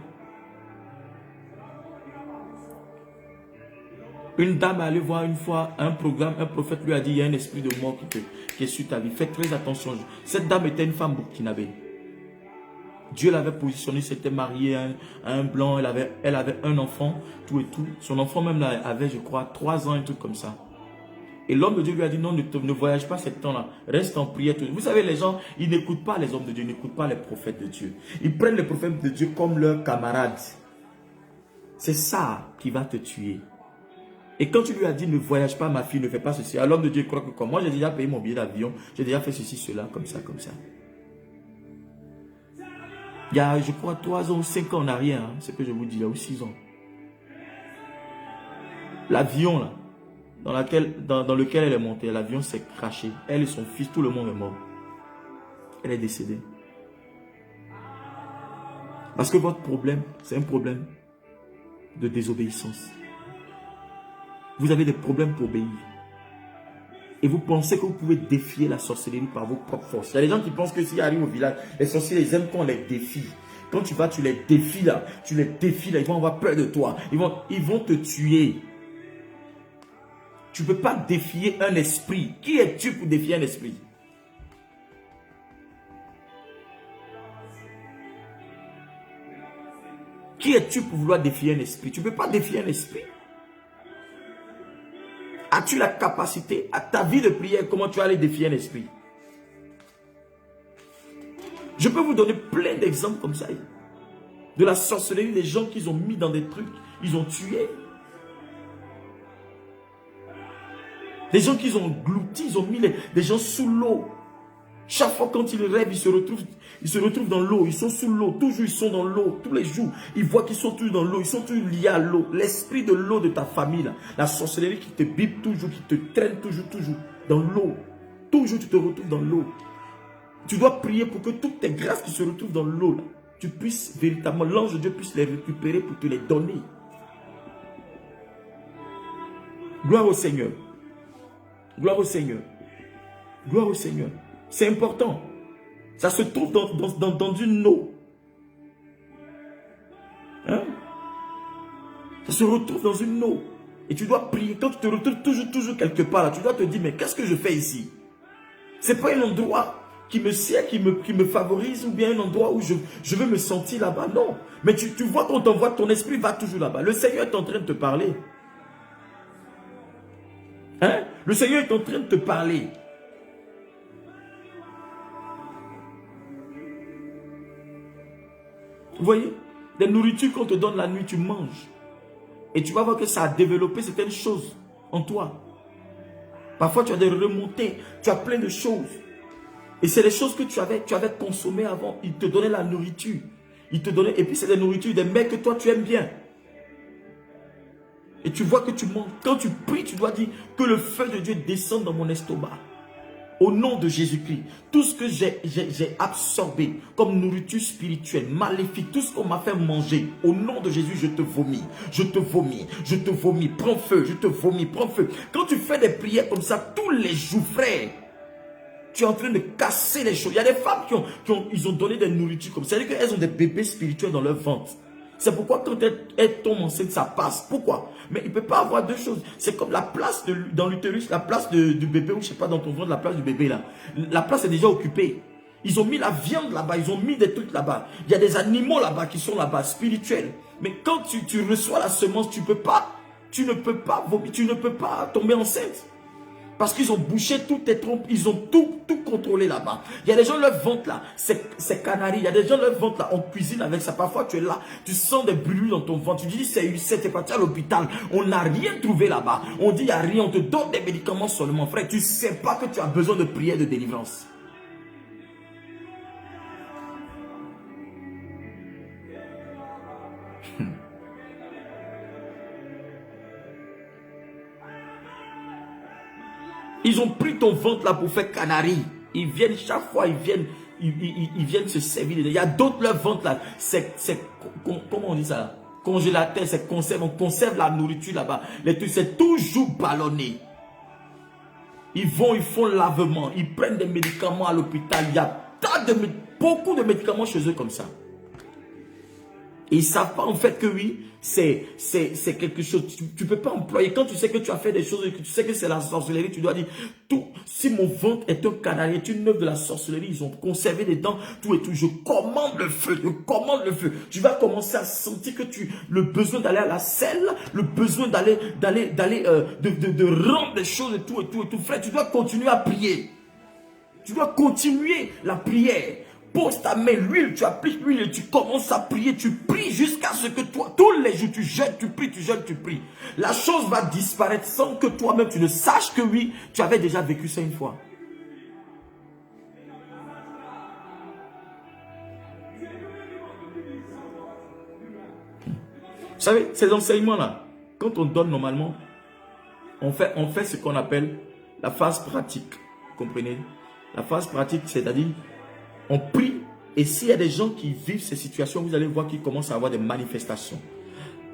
Une dame est allée voir une fois un programme, un prophète lui a dit, il y a un esprit de mort qui est sur ta vie. Faites très attention. Cette dame était une femme burkinabé. Dieu l'avait positionnée, s'était mariée à un blanc, elle avait un enfant, tout et tout. Son enfant même là, avait, je crois, 3 ans, un truc comme ça. Et l'homme de Dieu lui a dit, non, ne voyage pas ce temps-là, reste en prière. Vous savez, les gens, ils n'écoutent pas les hommes de Dieu, ils n'écoutent pas les prophètes de Dieu. Ils prennent les prophètes de Dieu comme leurs camarades. C'est ça qui va te tuer. Et quand tu lui as dit, ne voyage pas ma fille, ne fais pas ceci, alors l'homme de Dieu croit que comme moi, j'ai déjà payé mon billet d'avion, j'ai déjà fait ceci, cela, comme ça, comme ça. Il y a, je crois, 3 ans ou 5 ans en arrière, hein, ce que je vous dis, il y a ou 6 ans. L'avion, là, dans lequel elle est montée, l'avion s'est craché. Elle et son fils, tout le monde est mort. Elle est décédée. Parce que votre problème, c'est un problème de désobéissance. Vous avez des problèmes pour obéir. Et vous pensez que vous pouvez défier la sorcellerie par vos propres forces. Il y a des gens qui pensent que s'ils arrivent au village, les sorciers, ils aiment qu'on les défie. Quand tu vas, tu les défies là. Tu les défies là. Ils vont avoir peur de toi. Ils vont te tuer. Tu ne peux pas défier un esprit. Qui es-tu pour défier un esprit? Qui es-tu pour vouloir défier un esprit? Tu ne peux pas défier un esprit. As-tu la capacité, à ta vie de prière, comment tu vas aller défier un esprit? Je peux vous donner plein d'exemples comme ça. De la sorcellerie, des gens qu'ils ont mis dans des trucs, ils ont tué. Des gens qu'ils ont engloutis, ils ont mis des gens sous l'eau. Chaque fois quand ils rêvent, ils se retrouvent dans l'eau. Ils sont sous l'eau. Toujours ils sont dans l'eau. Tous les jours, ils voient qu'ils sont toujours dans l'eau. Ils sont toujours liés à l'eau. L'esprit de l'eau de ta famille, là. La sorcellerie qui te bipe toujours, qui te traîne toujours dans l'eau. Toujours tu te retrouves dans l'eau. Tu dois prier pour que toutes tes grâces qui se retrouvent dans l'eau, là, tu puisses véritablement, l'ange de Dieu puisse les récupérer pour te les donner. Gloire au Seigneur. Gloire au Seigneur. Gloire au Seigneur. C'est important. Ça se trouve dans une eau. Hein? Ça se retrouve dans une eau. Et tu dois prier. Quand tu te retrouves toujours quelque part, là, tu dois te dire, mais qu'est-ce que je fais ici? Ce n'est pas un endroit qui me sert, qui me favorise, ou bien un endroit où je veux me sentir là-bas. Non. Mais tu vois qu'on t'envoie, ton esprit va toujours là-bas. Le Seigneur est en train de te parler. Hein? Le Seigneur est en train de te parler. Vous voyez? Les nourritures qu'on te donne la nuit, tu manges. Et tu vas voir que ça a développé certaines choses en toi. Parfois, tu as des remontées. Tu as plein de choses. Et c'est les choses que tu avais consommées avant. Ils te donnaient la nourriture. Ils te donnaient, et puis c'est des nourritures, des mets que toi, tu aimes bien. Et tu vois que tu manges. Quand tu pries, tu dois dire que le feu de Dieu descende dans mon estomac. Au nom de Jésus-Christ, tout ce que j'ai absorbé comme nourriture spirituelle, maléfique, tout ce qu'on m'a fait manger, au nom de Jésus, je te vomis, je te vomis, je te vomis, prends feu, je te vomis, prends feu. Quand tu fais des prières comme ça, tous les jours, frère, tu es en train de casser les choses. Il y a des femmes ils ont donné des nourritures comme ça, c'est-à-dire qu'elles ont des bébés spirituels dans leur ventre. C'est pourquoi quand elle tombe enceinte, ça passe. Pourquoi? Mais il ne peut pas avoir deux choses. C'est comme la place dans l'utérus, la place du bébé, ou je ne sais pas, dans ton ventre, la place du bébé là. La place est déjà occupée. Ils ont mis la viande là-bas, ils ont mis des trucs là-bas. Il y a des animaux là-bas qui sont là-bas, spirituels. Mais quand tu reçois la semence, tu ne peux pas tomber enceinte. Parce qu'ils ont bouché toutes tes trompes, ils ont tout contrôlé là-bas. Il y a des gens, leur ventre là, c'est canari. Il y a des gens, leur ventre là, on cuisine avec ça. Parfois, tu es là, tu sens des bruits dans ton ventre. Tu dis, c'est ulcère, tu es parti à l'hôpital. On n'a rien trouvé là-bas. On dit, il n'y a rien, on te donne des médicaments seulement. Frère, tu ne sais pas que tu as besoin de prière de délivrance. Ils ont pris ton ventre là pour faire canari. Ils viennent chaque fois, ils viennent se servir. Il y a d'autres, leur ventre là, comment on dit ça? Congélateur, c'est conserve, on conserve la nourriture là-bas. Les trucs, c'est toujours ballonné. Ils font lavement, ils prennent des médicaments à l'hôpital. Il y a beaucoup de médicaments chez eux comme ça. Et ils ne savent pas en fait que oui, c'est quelque chose. Tu ne peux pas employer. Quand tu sais que tu as fait des choses et que tu sais que c'est la sorcellerie, tu dois dire, si mon ventre est un canari, est une œuvre de la sorcellerie, ils ont conservé des dents, tout et tout. Je commande le feu, je commande le feu. Tu vas commencer à sentir que le besoin d'aller à la selle, le besoin de rendre des choses et tout et tout et tout. Frère, tu dois continuer à prier. Tu dois continuer la prière. poses ta main, l'huile, tu appliques l'huile et tu commences à prier. Tu pries jusqu'à ce que toi, tous les jours, tu jeûnes, tu pries, tu jeûnes, tu pries. La chose va disparaître sans que toi-même, tu ne saches que oui, tu avais déjà vécu ça une fois. Vous savez, ces enseignements-là, quand on donne normalement, on fait ce qu'on appelle la phase pratique. Vous comprenez? La phase pratique, c'est-à-dire, on prie, et s'il y a des gens qui vivent ces situations, vous allez voir qu'ils commencent à avoir des manifestations.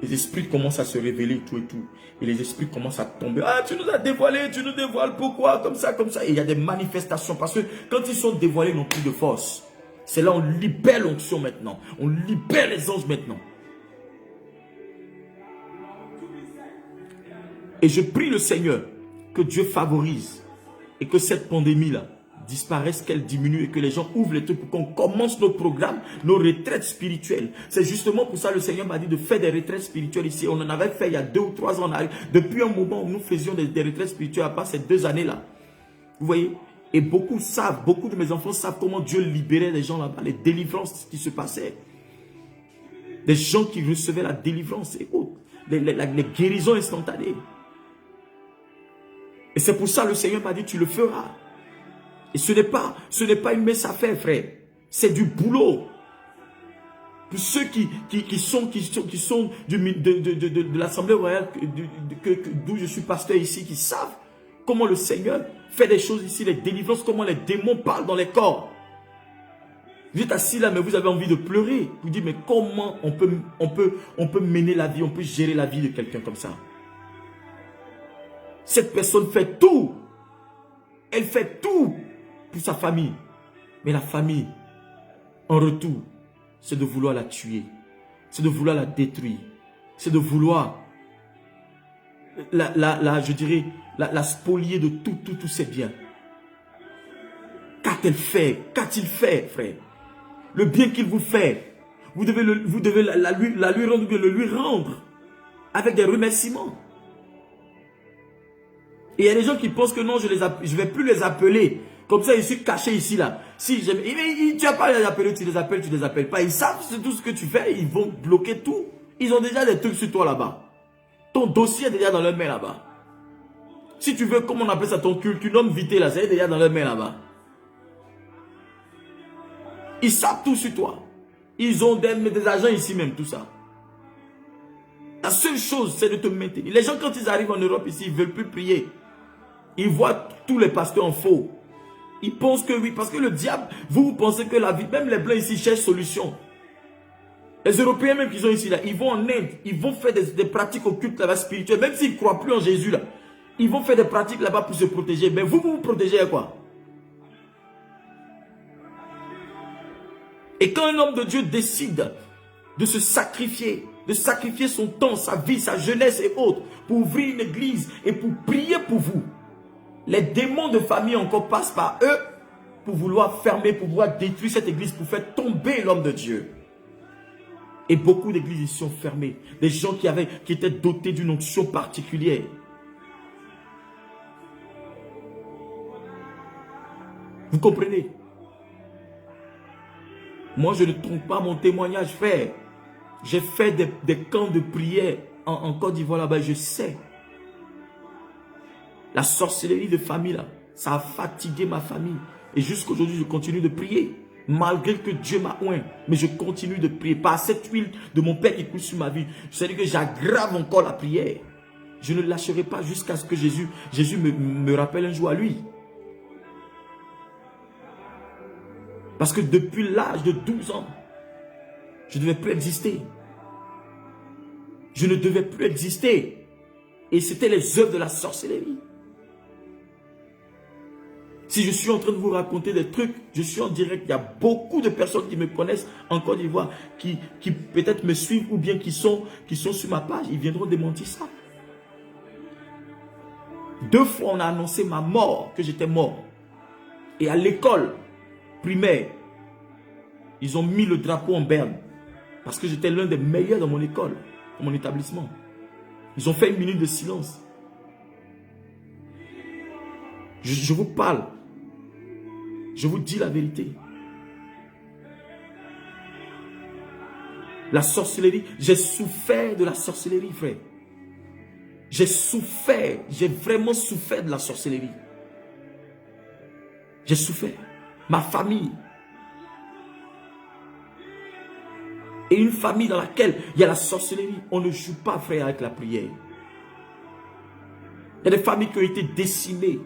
Les esprits commencent à se révéler, tout et tout. Et les esprits commencent à tomber. Ah, tu nous as dévoilé, tu nous dévoiles, pourquoi? Comme ça, comme ça. Et il y a des manifestations, parce que quand ils sont dévoilés, ils n'ont plus de force. C'est là on libère l'onction maintenant. On libère les anges maintenant. Et je prie le Seigneur que Dieu favorise et que cette pandémie-là disparaisse, qu'elle diminue et que les gens ouvrent les trucs pour qu'on commence nos programmes, nos retraites spirituelles. C'est justement pour ça que le Seigneur m'a dit de faire des retraites spirituelles ici. On en avait fait il y a 2 ou 3 ans en arrière. Depuis un moment où nous faisions des retraites spirituelles à part ces 2 années-là. Vous voyez? Et beaucoup savent, beaucoup de mes enfants savent comment Dieu libérait les gens là-bas, les délivrances qui se passaient. Des gens qui recevaient la délivrance et autres. Les guérisons instantanées. Et c'est pour ça que le Seigneur m'a dit, tu le feras. Et ce n'est pas une mince affaire, frère. C'est du boulot. Pour ceux qui sont de l'Assemblée royale, d'où je suis pasteur ici, qui savent comment le Seigneur fait des choses ici, les délivrances, comment les démons parlent dans les corps. Vous êtes assis là, mais vous avez envie de pleurer. Vous dites, mais comment on peut mener la vie, on peut gérer la vie de quelqu'un comme ça? Cette personne fait tout. Elle fait tout pour sa famille. Mais la famille, en retour, c'est de vouloir la tuer. C'est de vouloir la détruire. C'est de vouloir, je dirais, la spolier de tous ses biens. Qu'a-t-il fait, frère? Le bien qu'il vous fait, vous devez le lui rendre avec des remerciements. Et il y a des gens qui pensent que non, je ne vais plus les appeler. Comme ça, je suis caché ici, là. Si tu n'as pas les appeler, tu les appelles pas. Ils savent tout ce que tu fais, ils vont bloquer tout. Ils ont déjà des trucs sur toi là-bas. Ton dossier est déjà dans leur main là-bas. Si tu veux, comme on appelle ça, ton curriculum vitae là, c'est déjà dans leur main là-bas. Ils savent tout sur toi. Ils ont des agents ici même, tout ça. La seule chose, c'est de te maintenir. Les gens, quand ils arrivent en Europe ici, ils ne veulent plus prier. Ils voient tous les pasteurs en faux. Ils pensent que oui, parce que le diable, vous pensez que la vie, même les blancs ici cherchent solution. Les Européens même qui sont ici, là, ils vont en Inde, ils vont faire des pratiques occultes là-bas spirituelles, même s'ils ne croient plus en Jésus là. Ils vont faire des pratiques là-bas pour se protéger. Mais vous protégez à quoi? Et quand un homme de Dieu décide de se sacrifier, de sacrifier son temps, sa vie, sa jeunesse et autres, pour ouvrir une église et pour prier pour vous, les démons de famille encore passent par eux pour vouloir fermer, pour vouloir détruire cette église, pour faire tomber l'homme de Dieu. Et beaucoup d'églises ici sont fermées. Des gens qui étaient dotés d'une onction particulière. Vous comprenez? Moi, je ne trompe pas mon témoignage, frère. J'ai fait des camps de prière en Côte d'Ivoire là-bas, je sais. La sorcellerie de famille, là, ça a fatigué ma famille. Et jusqu'aujourd'hui, je continue de prier. Malgré que Dieu m'a oint. Mais je continue de prier. Par cette huile de mon Père qui coule sur ma vie. C'est-à-dire que j'aggrave encore la prière. Je ne lâcherai pas jusqu'à ce que Jésus me rappelle un jour à lui. Parce que depuis l'âge de 12 ans, je ne devais plus exister. Je ne devais plus exister. Et c'était les œuvres de la sorcellerie. Si je suis en train de vous raconter des trucs, je suis en direct. Il y a beaucoup de personnes qui me connaissent en Côte d'Ivoire, qui peut-être me suivent ou bien qui sont sur ma page. Ils viendront démentir ça. 2 fois, on a annoncé ma mort, que j'étais mort. Et à l'école primaire, ils ont mis le drapeau en berne. Parce que j'étais l'un des meilleurs dans mon école, dans mon établissement. Ils ont fait 1 minute de silence. Je vous parle. Je vous dis la vérité. La sorcellerie, j'ai souffert de la sorcellerie, frère. J'ai souffert, j'ai vraiment souffert de la sorcellerie. J'ai souffert. Ma famille. Et une famille dans laquelle il y a la sorcellerie, on ne joue pas, frère, avec la prière. Il y a des familles qui ont été décimées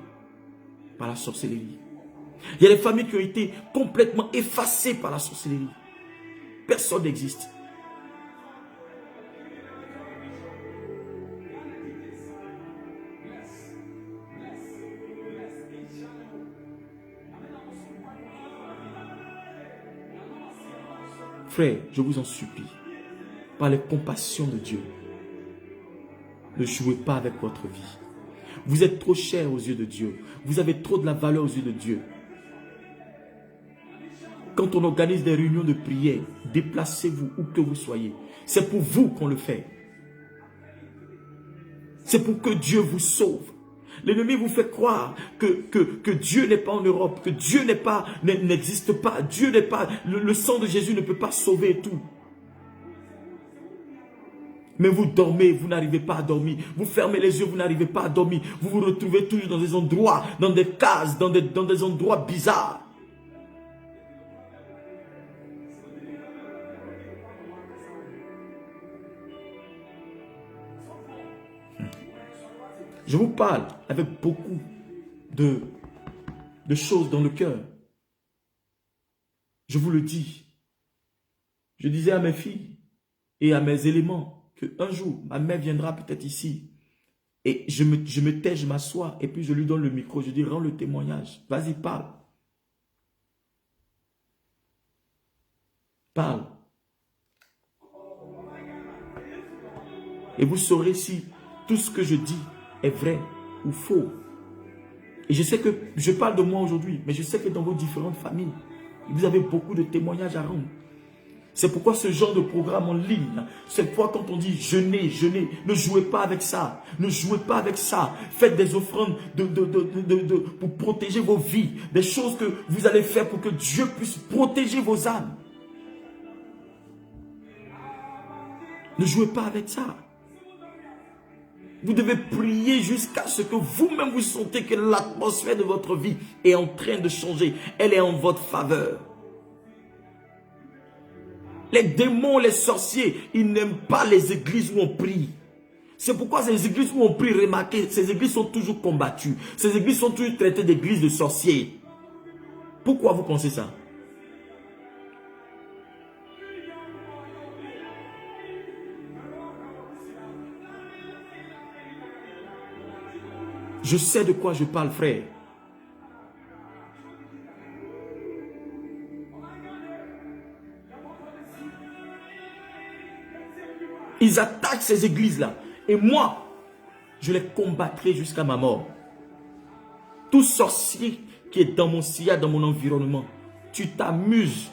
par la sorcellerie. Il y a des familles qui ont été complètement effacées par la sorcellerie. Personne n'existe. Frère, je vous en supplie, par les compassions de Dieu, ne jouez pas avec votre vie. Vous êtes trop cher aux yeux de Dieu. Vous avez trop de la valeur aux yeux de Dieu. Quand on organise des réunions de prière, déplacez-vous où que vous soyez. C'est pour vous qu'on le fait. C'est pour que Dieu vous sauve. L'ennemi vous fait croire que Dieu n'est pas en Europe, que Dieu n'existe pas. Dieu n'est pas, le sang de Jésus ne peut pas sauver tout. Mais vous dormez, vous n'arrivez pas à dormir. Vous fermez les yeux, vous n'arrivez pas à dormir. Vous vous retrouvez toujours dans des endroits, dans des cases, dans des endroits bizarres. Je vous parle avec beaucoup de choses dans le cœur. Je vous le dis. Je disais à mes filles et à mes éléments qu'un jour, ma mère viendra peut-être ici. Et je me tais, je m'assois et puis je lui donne le micro. Je dis, rends le témoignage. Vas-y, parle. Parle. Et vous saurez si tout ce que je dis est vrai ou faux. Et je sais que je parle de moi aujourd'hui, mais je sais que dans vos différentes familles, vous avez beaucoup de témoignages à rendre. C'est pourquoi ce genre de programme en ligne, cette fois quand on dit jeûnez, jeûnez, ne jouez pas avec ça. Ne jouez pas avec ça. Faites des offrandes pour protéger vos vies. Des choses que vous allez faire pour que Dieu puisse protéger vos âmes. Ne jouez pas avec ça. Vous devez prier jusqu'à ce que vous-même vous sentez que l'atmosphère de votre vie est en train de changer. Elle est en votre faveur. Les démons, les sorciers, ils n'aiment pas les églises où on prie. C'est pourquoi ces églises où on prie, remarquez, ces églises sont toujours combattues. Ces églises sont toujours traitées d'églises de sorciers. Pourquoi vous pensez ça? Je sais de quoi je parle, frère. Ils attaquent ces églises-là. Et moi, je les combattrai jusqu'à ma mort. Tout sorcier qui est dans mon sillage, dans mon environnement, tu t'amuses.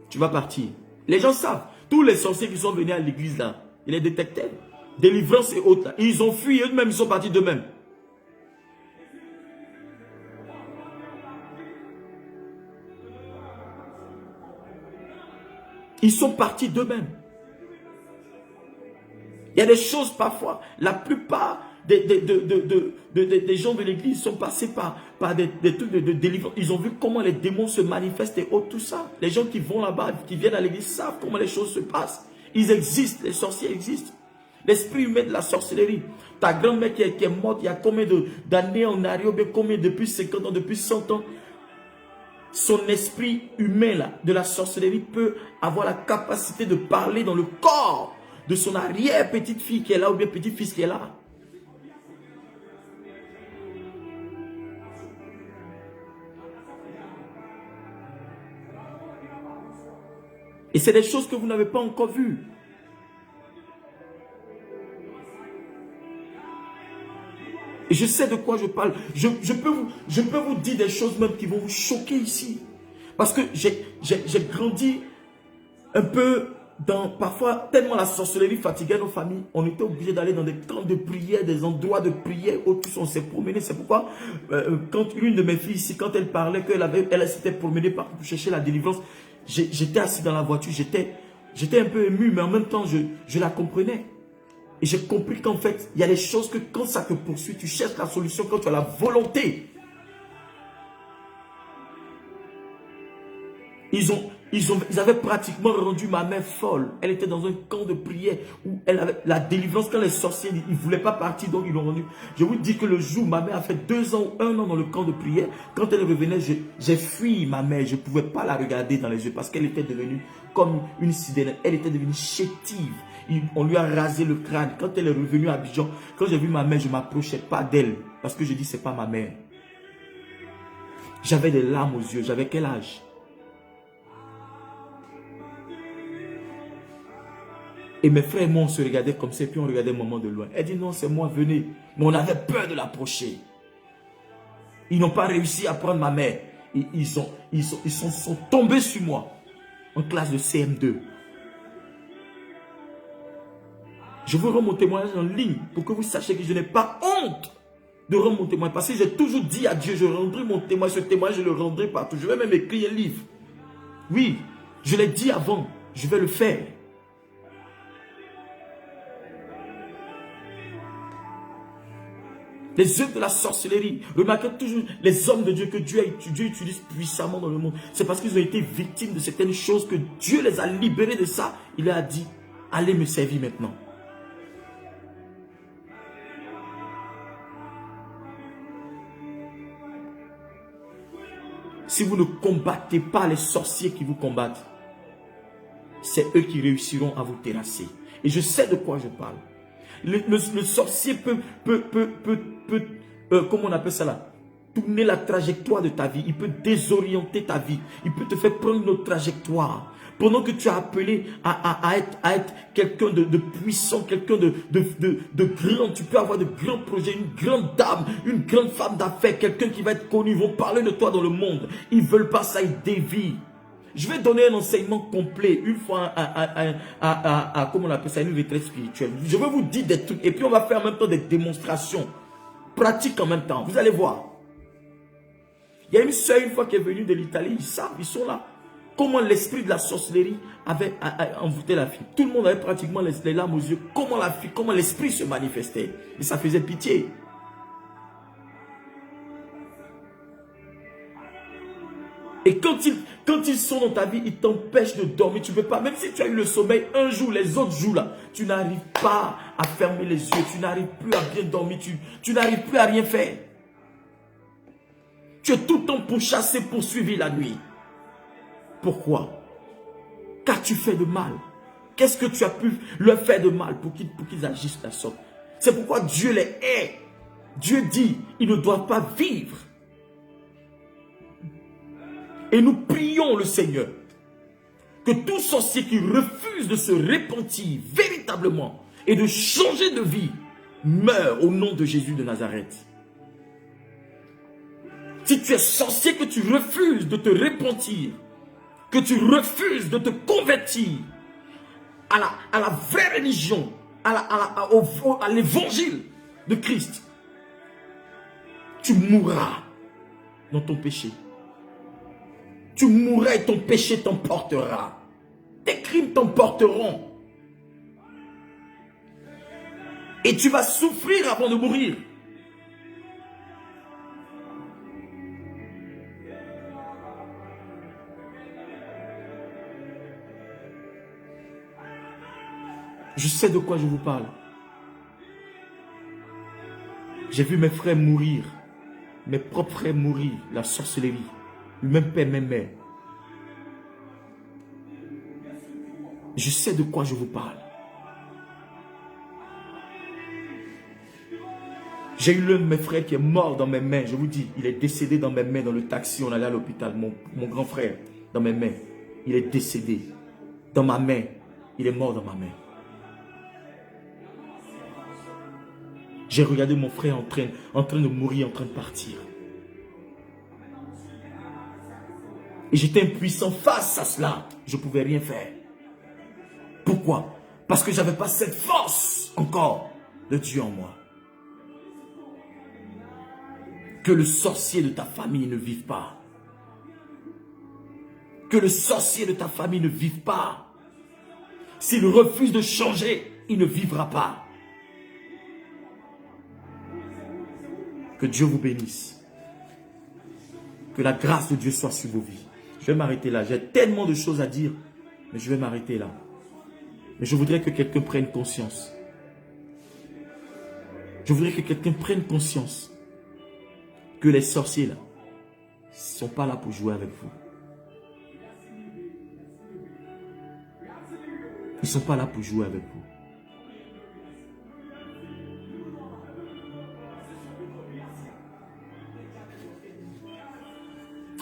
Tu vas partir. Les gens savent. Tous les sorciers qui sont venus à l'église là, ils les détectaient. Délivrance et autres là. Ils ont fui eux-mêmes, ils sont partis d'eux-mêmes. Ils sont partis d'eux-mêmes. Il y a des choses parfois, la plupart des gens de l'église sont passés par des trucs de délivrance. Ils ont vu comment les démons se manifestent et autres, tout ça. Les gens qui vont là-bas, qui viennent à l'église, savent comment les choses se passent. Ils existent, les sorciers existent. L'esprit humain de la sorcellerie. Ta grand-mère qui est morte il y a combien d'années en arrière, combien depuis 50 ans, depuis 100 ans. Son esprit humain là, de la sorcellerie peut avoir la capacité de parler dans le corps de son arrière-petite-fille qui est là ou bien petit-fils qui est là. Et c'est des choses que vous n'avez pas encore vues. Et je sais de quoi je parle. Je peux vous dire des choses même qui vont vous choquer ici. Parce que j'ai grandi un peu dans, parfois, tellement la sorcellerie fatiguait nos familles, on était obligé d'aller dans des camps de prière, des endroits de prière où tous on s'est promené. C'est pourquoi, quand une de mes filles ici, quand elle parlait qu'elle s'était promenée pour chercher la délivrance, j'étais assis dans la voiture, j'étais un peu ému, mais en même temps, je la comprenais. Et j'ai compris qu'en fait, il y a des choses que quand ça te poursuit, tu cherches la solution quand tu as la volonté. Ils avaient pratiquement rendu ma mère folle. Elle était dans un camp de prière où elle avait la délivrance quand les sorciers, ils ne voulaient pas partir, donc ils l'ont rendue. Je vous dis que le jour, ma mère a fait 2 ans ou 1 an dans le camp de prière. Quand elle revenait, j'ai fui ma mère. Je ne pouvais pas la regarder dans les yeux parce qu'elle était devenue comme une sidérée. Elle était devenue chétive. On lui a rasé le crâne. Quand elle est revenue à Abidjan, quand j'ai vu ma mère, je ne m'approchais pas d'elle parce que je dis, ce n'est pas ma mère. J'avais des larmes aux yeux. J'avais quel âge? Et mes frères et moi, on se regardait comme ça, puis on regardait maman de loin. Elle dit, non, c'est moi, venez. Mais on avait peur de l'approcher. Ils n'ont pas réussi à prendre ma mère. Ils sont tombés sur moi, en classe de CM2. Je vous rends mon témoignage en ligne, pour que vous sachiez que je n'ai pas honte de rendre mon témoignage. Parce que j'ai toujours dit à Dieu, je rendrai mon témoignage, ce témoignage, je le rendrai partout. Je vais même écrire un livre. Oui, je l'ai dit avant, je vais le faire. Les œuvres de la sorcellerie. Remarquez toujours les hommes de Dieu que Dieu utilise puissamment dans le monde. C'est parce qu'ils ont été victimes de certaines choses que Dieu les a libérés de ça. Il leur a dit, allez me servir maintenant. Si vous ne combattez pas les sorciers qui vous combattent, c'est eux qui réussiront à vous terrasser. Et je sais de quoi je parle. Le sorcier peut comment on appelle ça là, tourner la trajectoire de ta vie. Il peut désorienter ta vie. Il peut te faire prendre une autre trajectoire. Pendant que tu as appelé à être quelqu'un de puissant, quelqu'un de grand, tu peux avoir de grands projets, une grande dame, une grande femme d'affaires, quelqu'un qui va être connu, ils vont parler de toi dans le monde. Ils ne veulent pas ça, ils dévient. Je vais donner un enseignement complet une fois comment on appelle ça, une retraite spirituelle. Je vais vous dire des trucs et puis on va faire en même temps des démonstrations pratiques en même temps. Vous allez voir. Il y a une soeur une fois qui est venue de l'Italie, ils savent, ils sont là. Comment l'esprit de la sorcellerie avait envoûté la fille. Tout le monde avait pratiquement les larmes aux yeux. Comment l'esprit se manifestait. Et ça faisait pitié. Et quand ils sont dans ta vie, ils t'empêchent de dormir. Tu ne peux pas, même si tu as eu le sommeil un jour, les autres jours là, tu n'arrives pas à fermer les yeux. Tu n'arrives plus à bien dormir. Tu n'arrives plus à rien faire. Tu es tout le temps pourchassé, poursuivi la nuit. Pourquoi? Qu'as-tu fait de mal? Qu'est-ce que tu as pu leur faire de mal pour qu'ils agissent de la sorte? C'est pourquoi Dieu les hait. Dieu dit, ils ne doivent pas vivre. Et nous prions le Seigneur que tout sorcier qui refuse de se repentir véritablement et de changer de vie meure au nom de Jésus de Nazareth. Si tu es sorcier, que tu refuses de te repentir, que tu refuses de te convertir à la vraie religion, à l'évangile de Christ, tu mourras dans ton péché. Tu mourras et ton péché t'emportera. Tes crimes t'emporteront. Et tu vas souffrir avant de mourir. Je sais de quoi je vous parle. J'ai vu mes frères mourir. Mes propres frères mourir. La sorcellerie. Même père, même mère. Je sais de quoi je vous parle. J'ai eu l'un de mes frères qui est mort dans mes mains. Je vous dis, il est décédé dans mes mains dans le taxi. On allait à l'hôpital. Mon grand frère, dans mes mains. Il est décédé. Dans ma main. Il est mort dans ma main. J'ai regardé mon frère en train de mourir, en train de partir. Et j'étais impuissant face à cela. Je ne pouvais rien faire. Pourquoi? Parce que je n'avais pas cette force encore de Dieu en moi. Que le sorcier de ta famille ne vive pas. Que le sorcier de ta famille ne vive pas. S'il refuse de changer, il ne vivra pas. Que Dieu vous bénisse. Que la grâce de Dieu soit sur vos vies. Je vais m'arrêter là. J'ai tellement de choses à dire, mais je vais m'arrêter là. Mais je voudrais que quelqu'un prenne conscience. Je voudrais que quelqu'un prenne conscience que les sorciers là ne sont pas là pour jouer avec vous. Ils ne sont pas là pour jouer avec vous.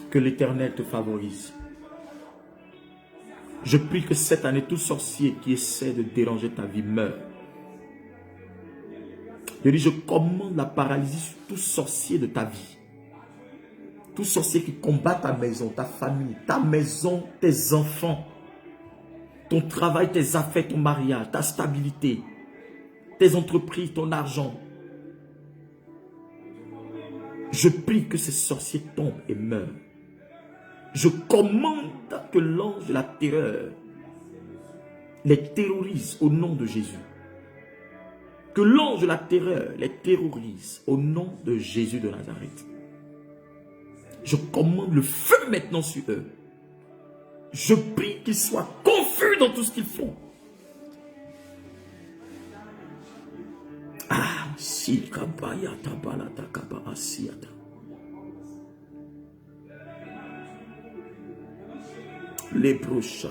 Que l'Éternel te favorise. Je prie que cette année, tout sorcier qui essaie de déranger ta vie meure. Je dis, je commande la paralysie sur tout sorcier de ta vie. Tout sorcier qui combat ta maison, ta famille, ta maison, tes enfants, ton travail, tes affaires, ton mariage, ta stabilité, tes entreprises, ton argent. Je prie que ces sorciers tombent et meurent. Je commande que l'ange de la terreur les terrorise au nom de Jésus. Que l'ange de la terreur les terrorise au nom de Jésus de Nazareth. Je commande le feu maintenant sur eux. Je prie qu'ils soient confus dans tout ce qu'ils font. Ah, si kabaya tabala takaba asiata. Les prochains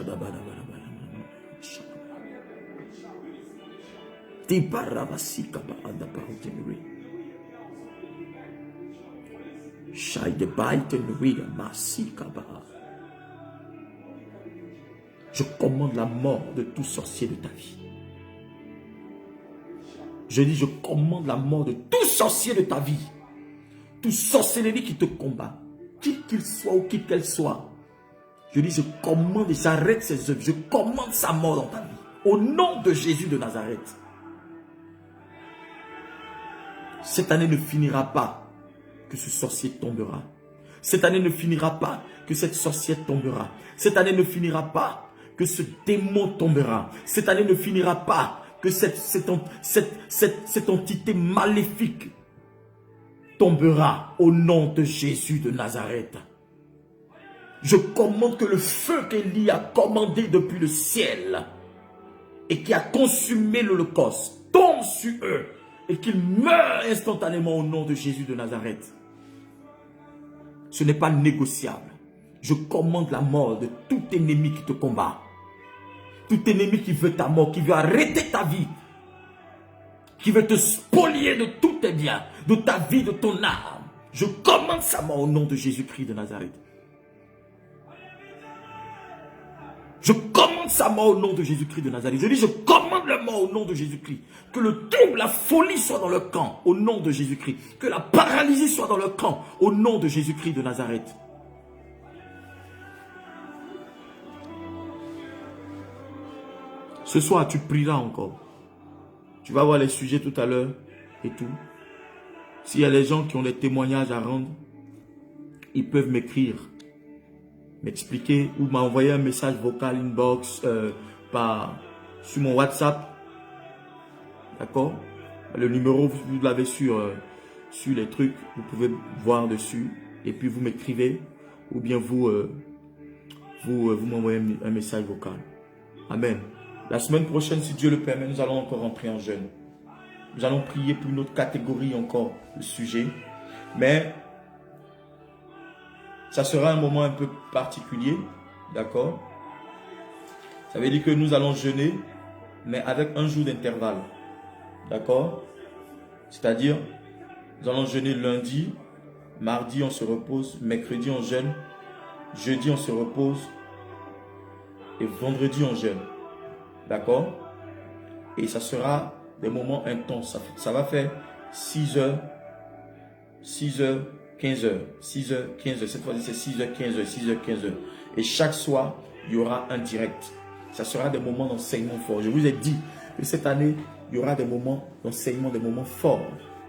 je commande la mort de tout sorcier de ta vie. Je dis, je commande la mort de tout sorcier de ta vie. Tout sorcellerie qui te combat, qui qu'il soit ou qui qu'elle soit. Je dis, je commande et j'arrête ses œuvres. Je commande sa mort dans ta vie. Au nom de Jésus de Nazareth. Cette année ne finira pas que ce sorcier tombera. Cette année ne finira pas que cette sorcière tombera. Cette année ne finira pas que ce démon tombera. Cette année ne finira pas que cette entité maléfique tombera au nom de Jésus de Nazareth. Je commande que le feu qu'Élie a commandé depuis le ciel et qui a consumé l'Holocauste tombe sur eux et qu'ils meurent instantanément au nom de Jésus de Nazareth. Ce n'est pas négociable. Je commande la mort de tout ennemi qui te combat. Tout ennemi qui veut ta mort, qui veut arrêter ta vie, qui veut te spolier de tous tes biens, de ta vie, de ton âme. Je commande sa mort au nom de Jésus-Christ de Nazareth. Je commande sa mort au nom de Jésus-Christ de Nazareth. Je dis, je commande la mort au nom de Jésus-Christ. Que le trouble, la folie soit dans le camp au nom de Jésus-Christ. Que la paralysie soit dans le camp au nom de Jésus-Christ de Nazareth. Ce soir, tu prieras encore. Tu vas voir les sujets tout à l'heure et tout. S'il y a des gens qui ont des témoignages à rendre, ils peuvent m'écrire, m'expliquer ou m'envoyer un message vocal inbox sur mon WhatsApp. D'accord? Le numéro, vous l'avez sur les trucs. Vous pouvez voir dessus. Et puis vous m'écrivez ou bien vous m'envoyez un message vocal. Amen. La semaine prochaine, si Dieu le permet, nous allons encore rentrer en jeûne. Nous allons prier pour une autre catégorie encore de sujet. Mais ça sera un moment un peu particulier. D'accord? Ça veut dire que nous allons jeûner, mais avec un jour d'intervalle. D'accord? C'est-à-dire, nous allons jeûner lundi, mardi on se repose, mercredi on jeûne, jeudi on se repose et vendredi on jeûne. D'accord? Et ça sera des moments intenses. Ça va faire 6 heures, 15 heures, 6 heures, 15 heures. Cette fois-ci, c'est 6 heures, 15 heures, 6 heures, 15 heures. Et chaque soir, il y aura un direct. Ça sera des moments d'enseignement forts. Je vous ai dit que cette année, il y aura des moments d'enseignement, des moments forts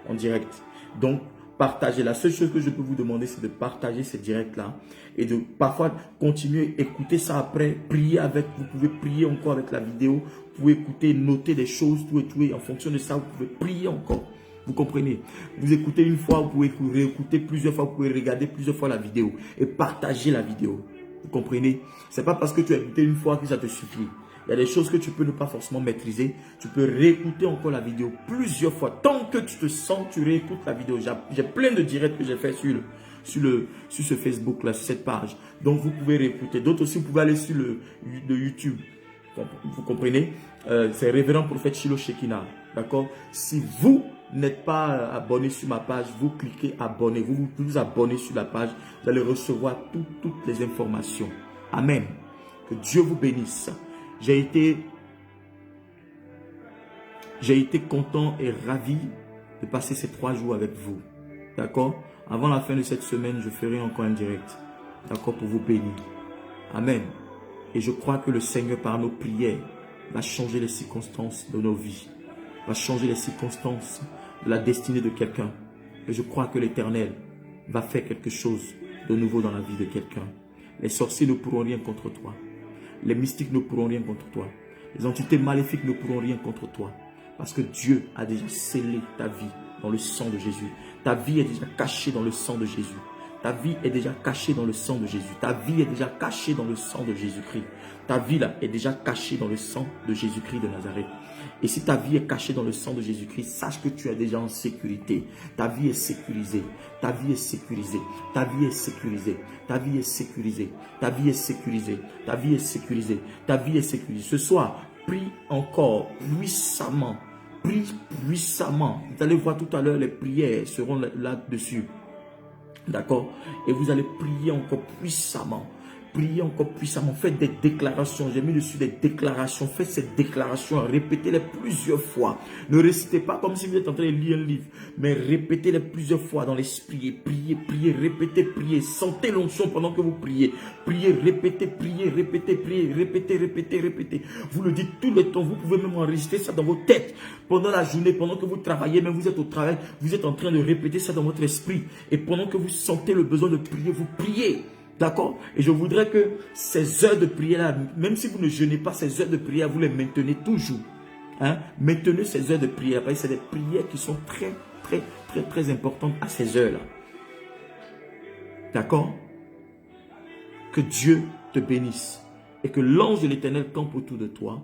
en direct. Donc, partager. La seule chose que je peux vous demander, c'est de partager ces directs-là et de parfois continuer, écouter ça après, prier avec. Vous pouvez prier encore avec la vidéo. Vous pouvez écouter, noter des choses, tout et tout. Et en fonction de ça, vous pouvez prier encore. Vous comprenez? Vous écoutez une fois, vous pouvez réécouter plusieurs fois, vous pouvez regarder plusieurs fois la vidéo et partager la vidéo. Vous comprenez? C'est pas parce que tu as écouté une fois que ça te suffit. Il y a des choses que tu peux ne pas forcément maîtriser. Tu peux réécouter encore la vidéo plusieurs fois. Tant que tu te sens, tu réécoutes la vidéo. J'ai plein de directs que j'ai fait sur ce Facebook là, sur cette page. Donc vous pouvez réécouter. D'autres aussi, vous pouvez aller sur le YouTube. Vous comprenez? C'est Révérend Prophète Shiloh Shekinah. D'accord? Si vous n'êtes pas abonné sur ma page, vous cliquez abonner. Vous vous abonnez sur la page. Vous allez recevoir toutes les informations. Amen. Que Dieu vous bénisse. J'ai été content et ravi de passer ces 3 jours avec vous. D'accord? Avant la fin de cette semaine, je ferai encore un direct. D'accord? Pour vous bénir. Amen. Et je crois que le Seigneur, par nos prières, va changer les circonstances de nos vies. Va changer les circonstances de la destinée de quelqu'un. Et je crois que l'Éternel va faire quelque chose de nouveau dans la vie de quelqu'un. Les sorciers ne pourront rien contre toi. Les mystiques ne pourront rien contre toi. Les entités maléfiques ne pourront rien contre toi. Parce que Dieu a déjà scellé ta vie dans le sang de Jésus. Ta vie est déjà cachée dans le sang de Jésus. Ta vie est déjà cachée dans le sang de Jésus. Ta vie est déjà cachée dans le sang de Jésus-Christ. Ta vie là est déjà cachée dans le sang de Jésus-Christ de Nazareth. Et si ta vie est cachée dans le sang de Jésus-Christ, sache que tu es déjà en sécurité. Ta vie est sécurisée. Ta vie est sécurisée. Ta vie est sécurisée. Ta vie est sécurisée. Ta vie est sécurisée. Ta vie est sécurisée. Ta vie est sécurisée. Ce soir, prie encore puissamment. Prie puissamment. Vous allez voir tout à l'heure, les prières seront là-dessus. D'accord? Et vous allez prier encore puissamment. Priez encore puissamment. Faites des déclarations. J'ai mis dessus des déclarations. Faites ces déclarations. Répétez-les plusieurs fois. Ne récitez pas comme si vous êtes en train de lire un livre. Mais répétez-les plusieurs fois dans l'esprit. Priez, priez, répétez, priez. Sentez l'onction pendant que vous priez. Priez, répétez, priez, répétez, priez. Répétez, répétez, répétez. Vous le dites tout le temps. Vous pouvez même enregistrer ça dans vos têtes. Pendant la journée, pendant que vous travaillez, même vous êtes au travail, vous êtes en train de répéter ça dans votre esprit. Et pendant que vous sentez le besoin de prier, vous priez. D'accord? Et je voudrais que ces heures de prière-là, même si vous ne jeûnez pas, ces heures de prière, vous les maintenez toujours. Hein? Maintenez ces heures de prière. Parce que c'est des prières qui sont très, très, très, très importantes à ces heures-là. D'accord? Que Dieu te bénisse. Et que l'ange de l'Éternel campe autour de toi.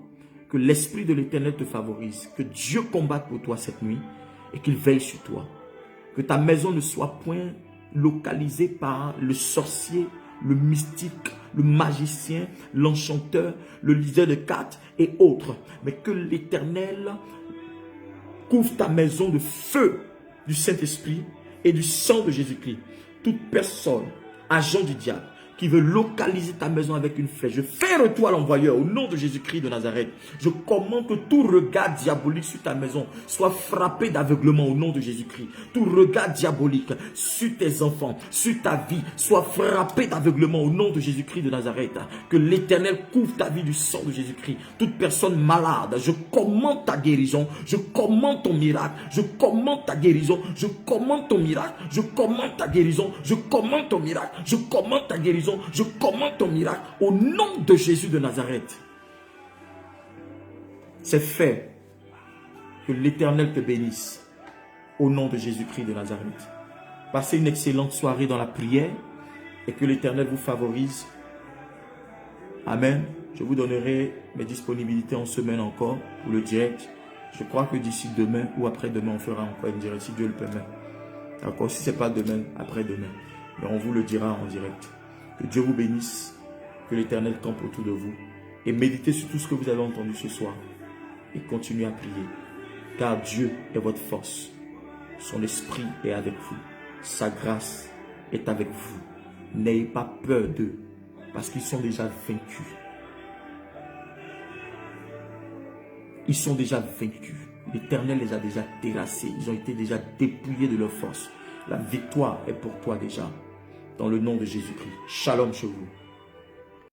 Que l'Esprit de l'Éternel te favorise. Que Dieu combatte pour toi cette nuit. Et qu'il veille sur toi. Que ta maison ne soit point localisé par le sorcier, le mystique, le magicien, l'enchanteur, le liseur de cartes et autres. Mais que l'Éternel couvre ta maison de feu du Saint-Esprit et du sang de Jésus-Christ. Toute personne, agent du diable, qui veut localiser ta maison avec une flèche, je fais retour à l'envoyeur au nom de Jésus-Christ de Nazareth. Je commande que tout regard diabolique sur ta maison soit frappé d'aveuglement au nom de Jésus-Christ. Tout regard diabolique sur tes enfants, sur ta vie, soit frappé d'aveuglement au nom de Jésus-Christ de Nazareth. Que l'Éternel couvre ta vie du sang de Jésus-Christ. Toute personne malade, je commande ta guérison, je commande ton miracle, je commande ta guérison, je commande ton miracle, je commande ta guérison, je commande ton miracle, je commande ta guérison. Je commande ton miracle au nom de Jésus de Nazareth. C'est fait. Que l'Éternel te bénisse au nom de Jésus-Christ de Nazareth. Passez une excellente soirée dans la prière et que l'Éternel vous favorise. Amen. Je vous donnerai mes disponibilités en semaine encore pour le direct. Je crois que d'ici demain ou après-demain, on fera encore une direct si Dieu le permet. D'accord? Si ce n'est pas demain, après-demain. Mais on vous le dira en direct. Que Dieu vous bénisse, que l'Éternel campe autour de vous. Et méditez sur tout ce que vous avez entendu ce soir. Et continuez à prier. Car Dieu est votre force. Son esprit est avec vous. Sa grâce est avec vous. N'ayez pas peur d'eux. Parce qu'ils sont déjà vaincus. Ils sont déjà vaincus. L'Éternel les a déjà terrassés. Ils ont été déjà dépouillés de leur force. La victoire est pour toi déjà. Dans le nom de Jésus-Christ. Shalom chez vous.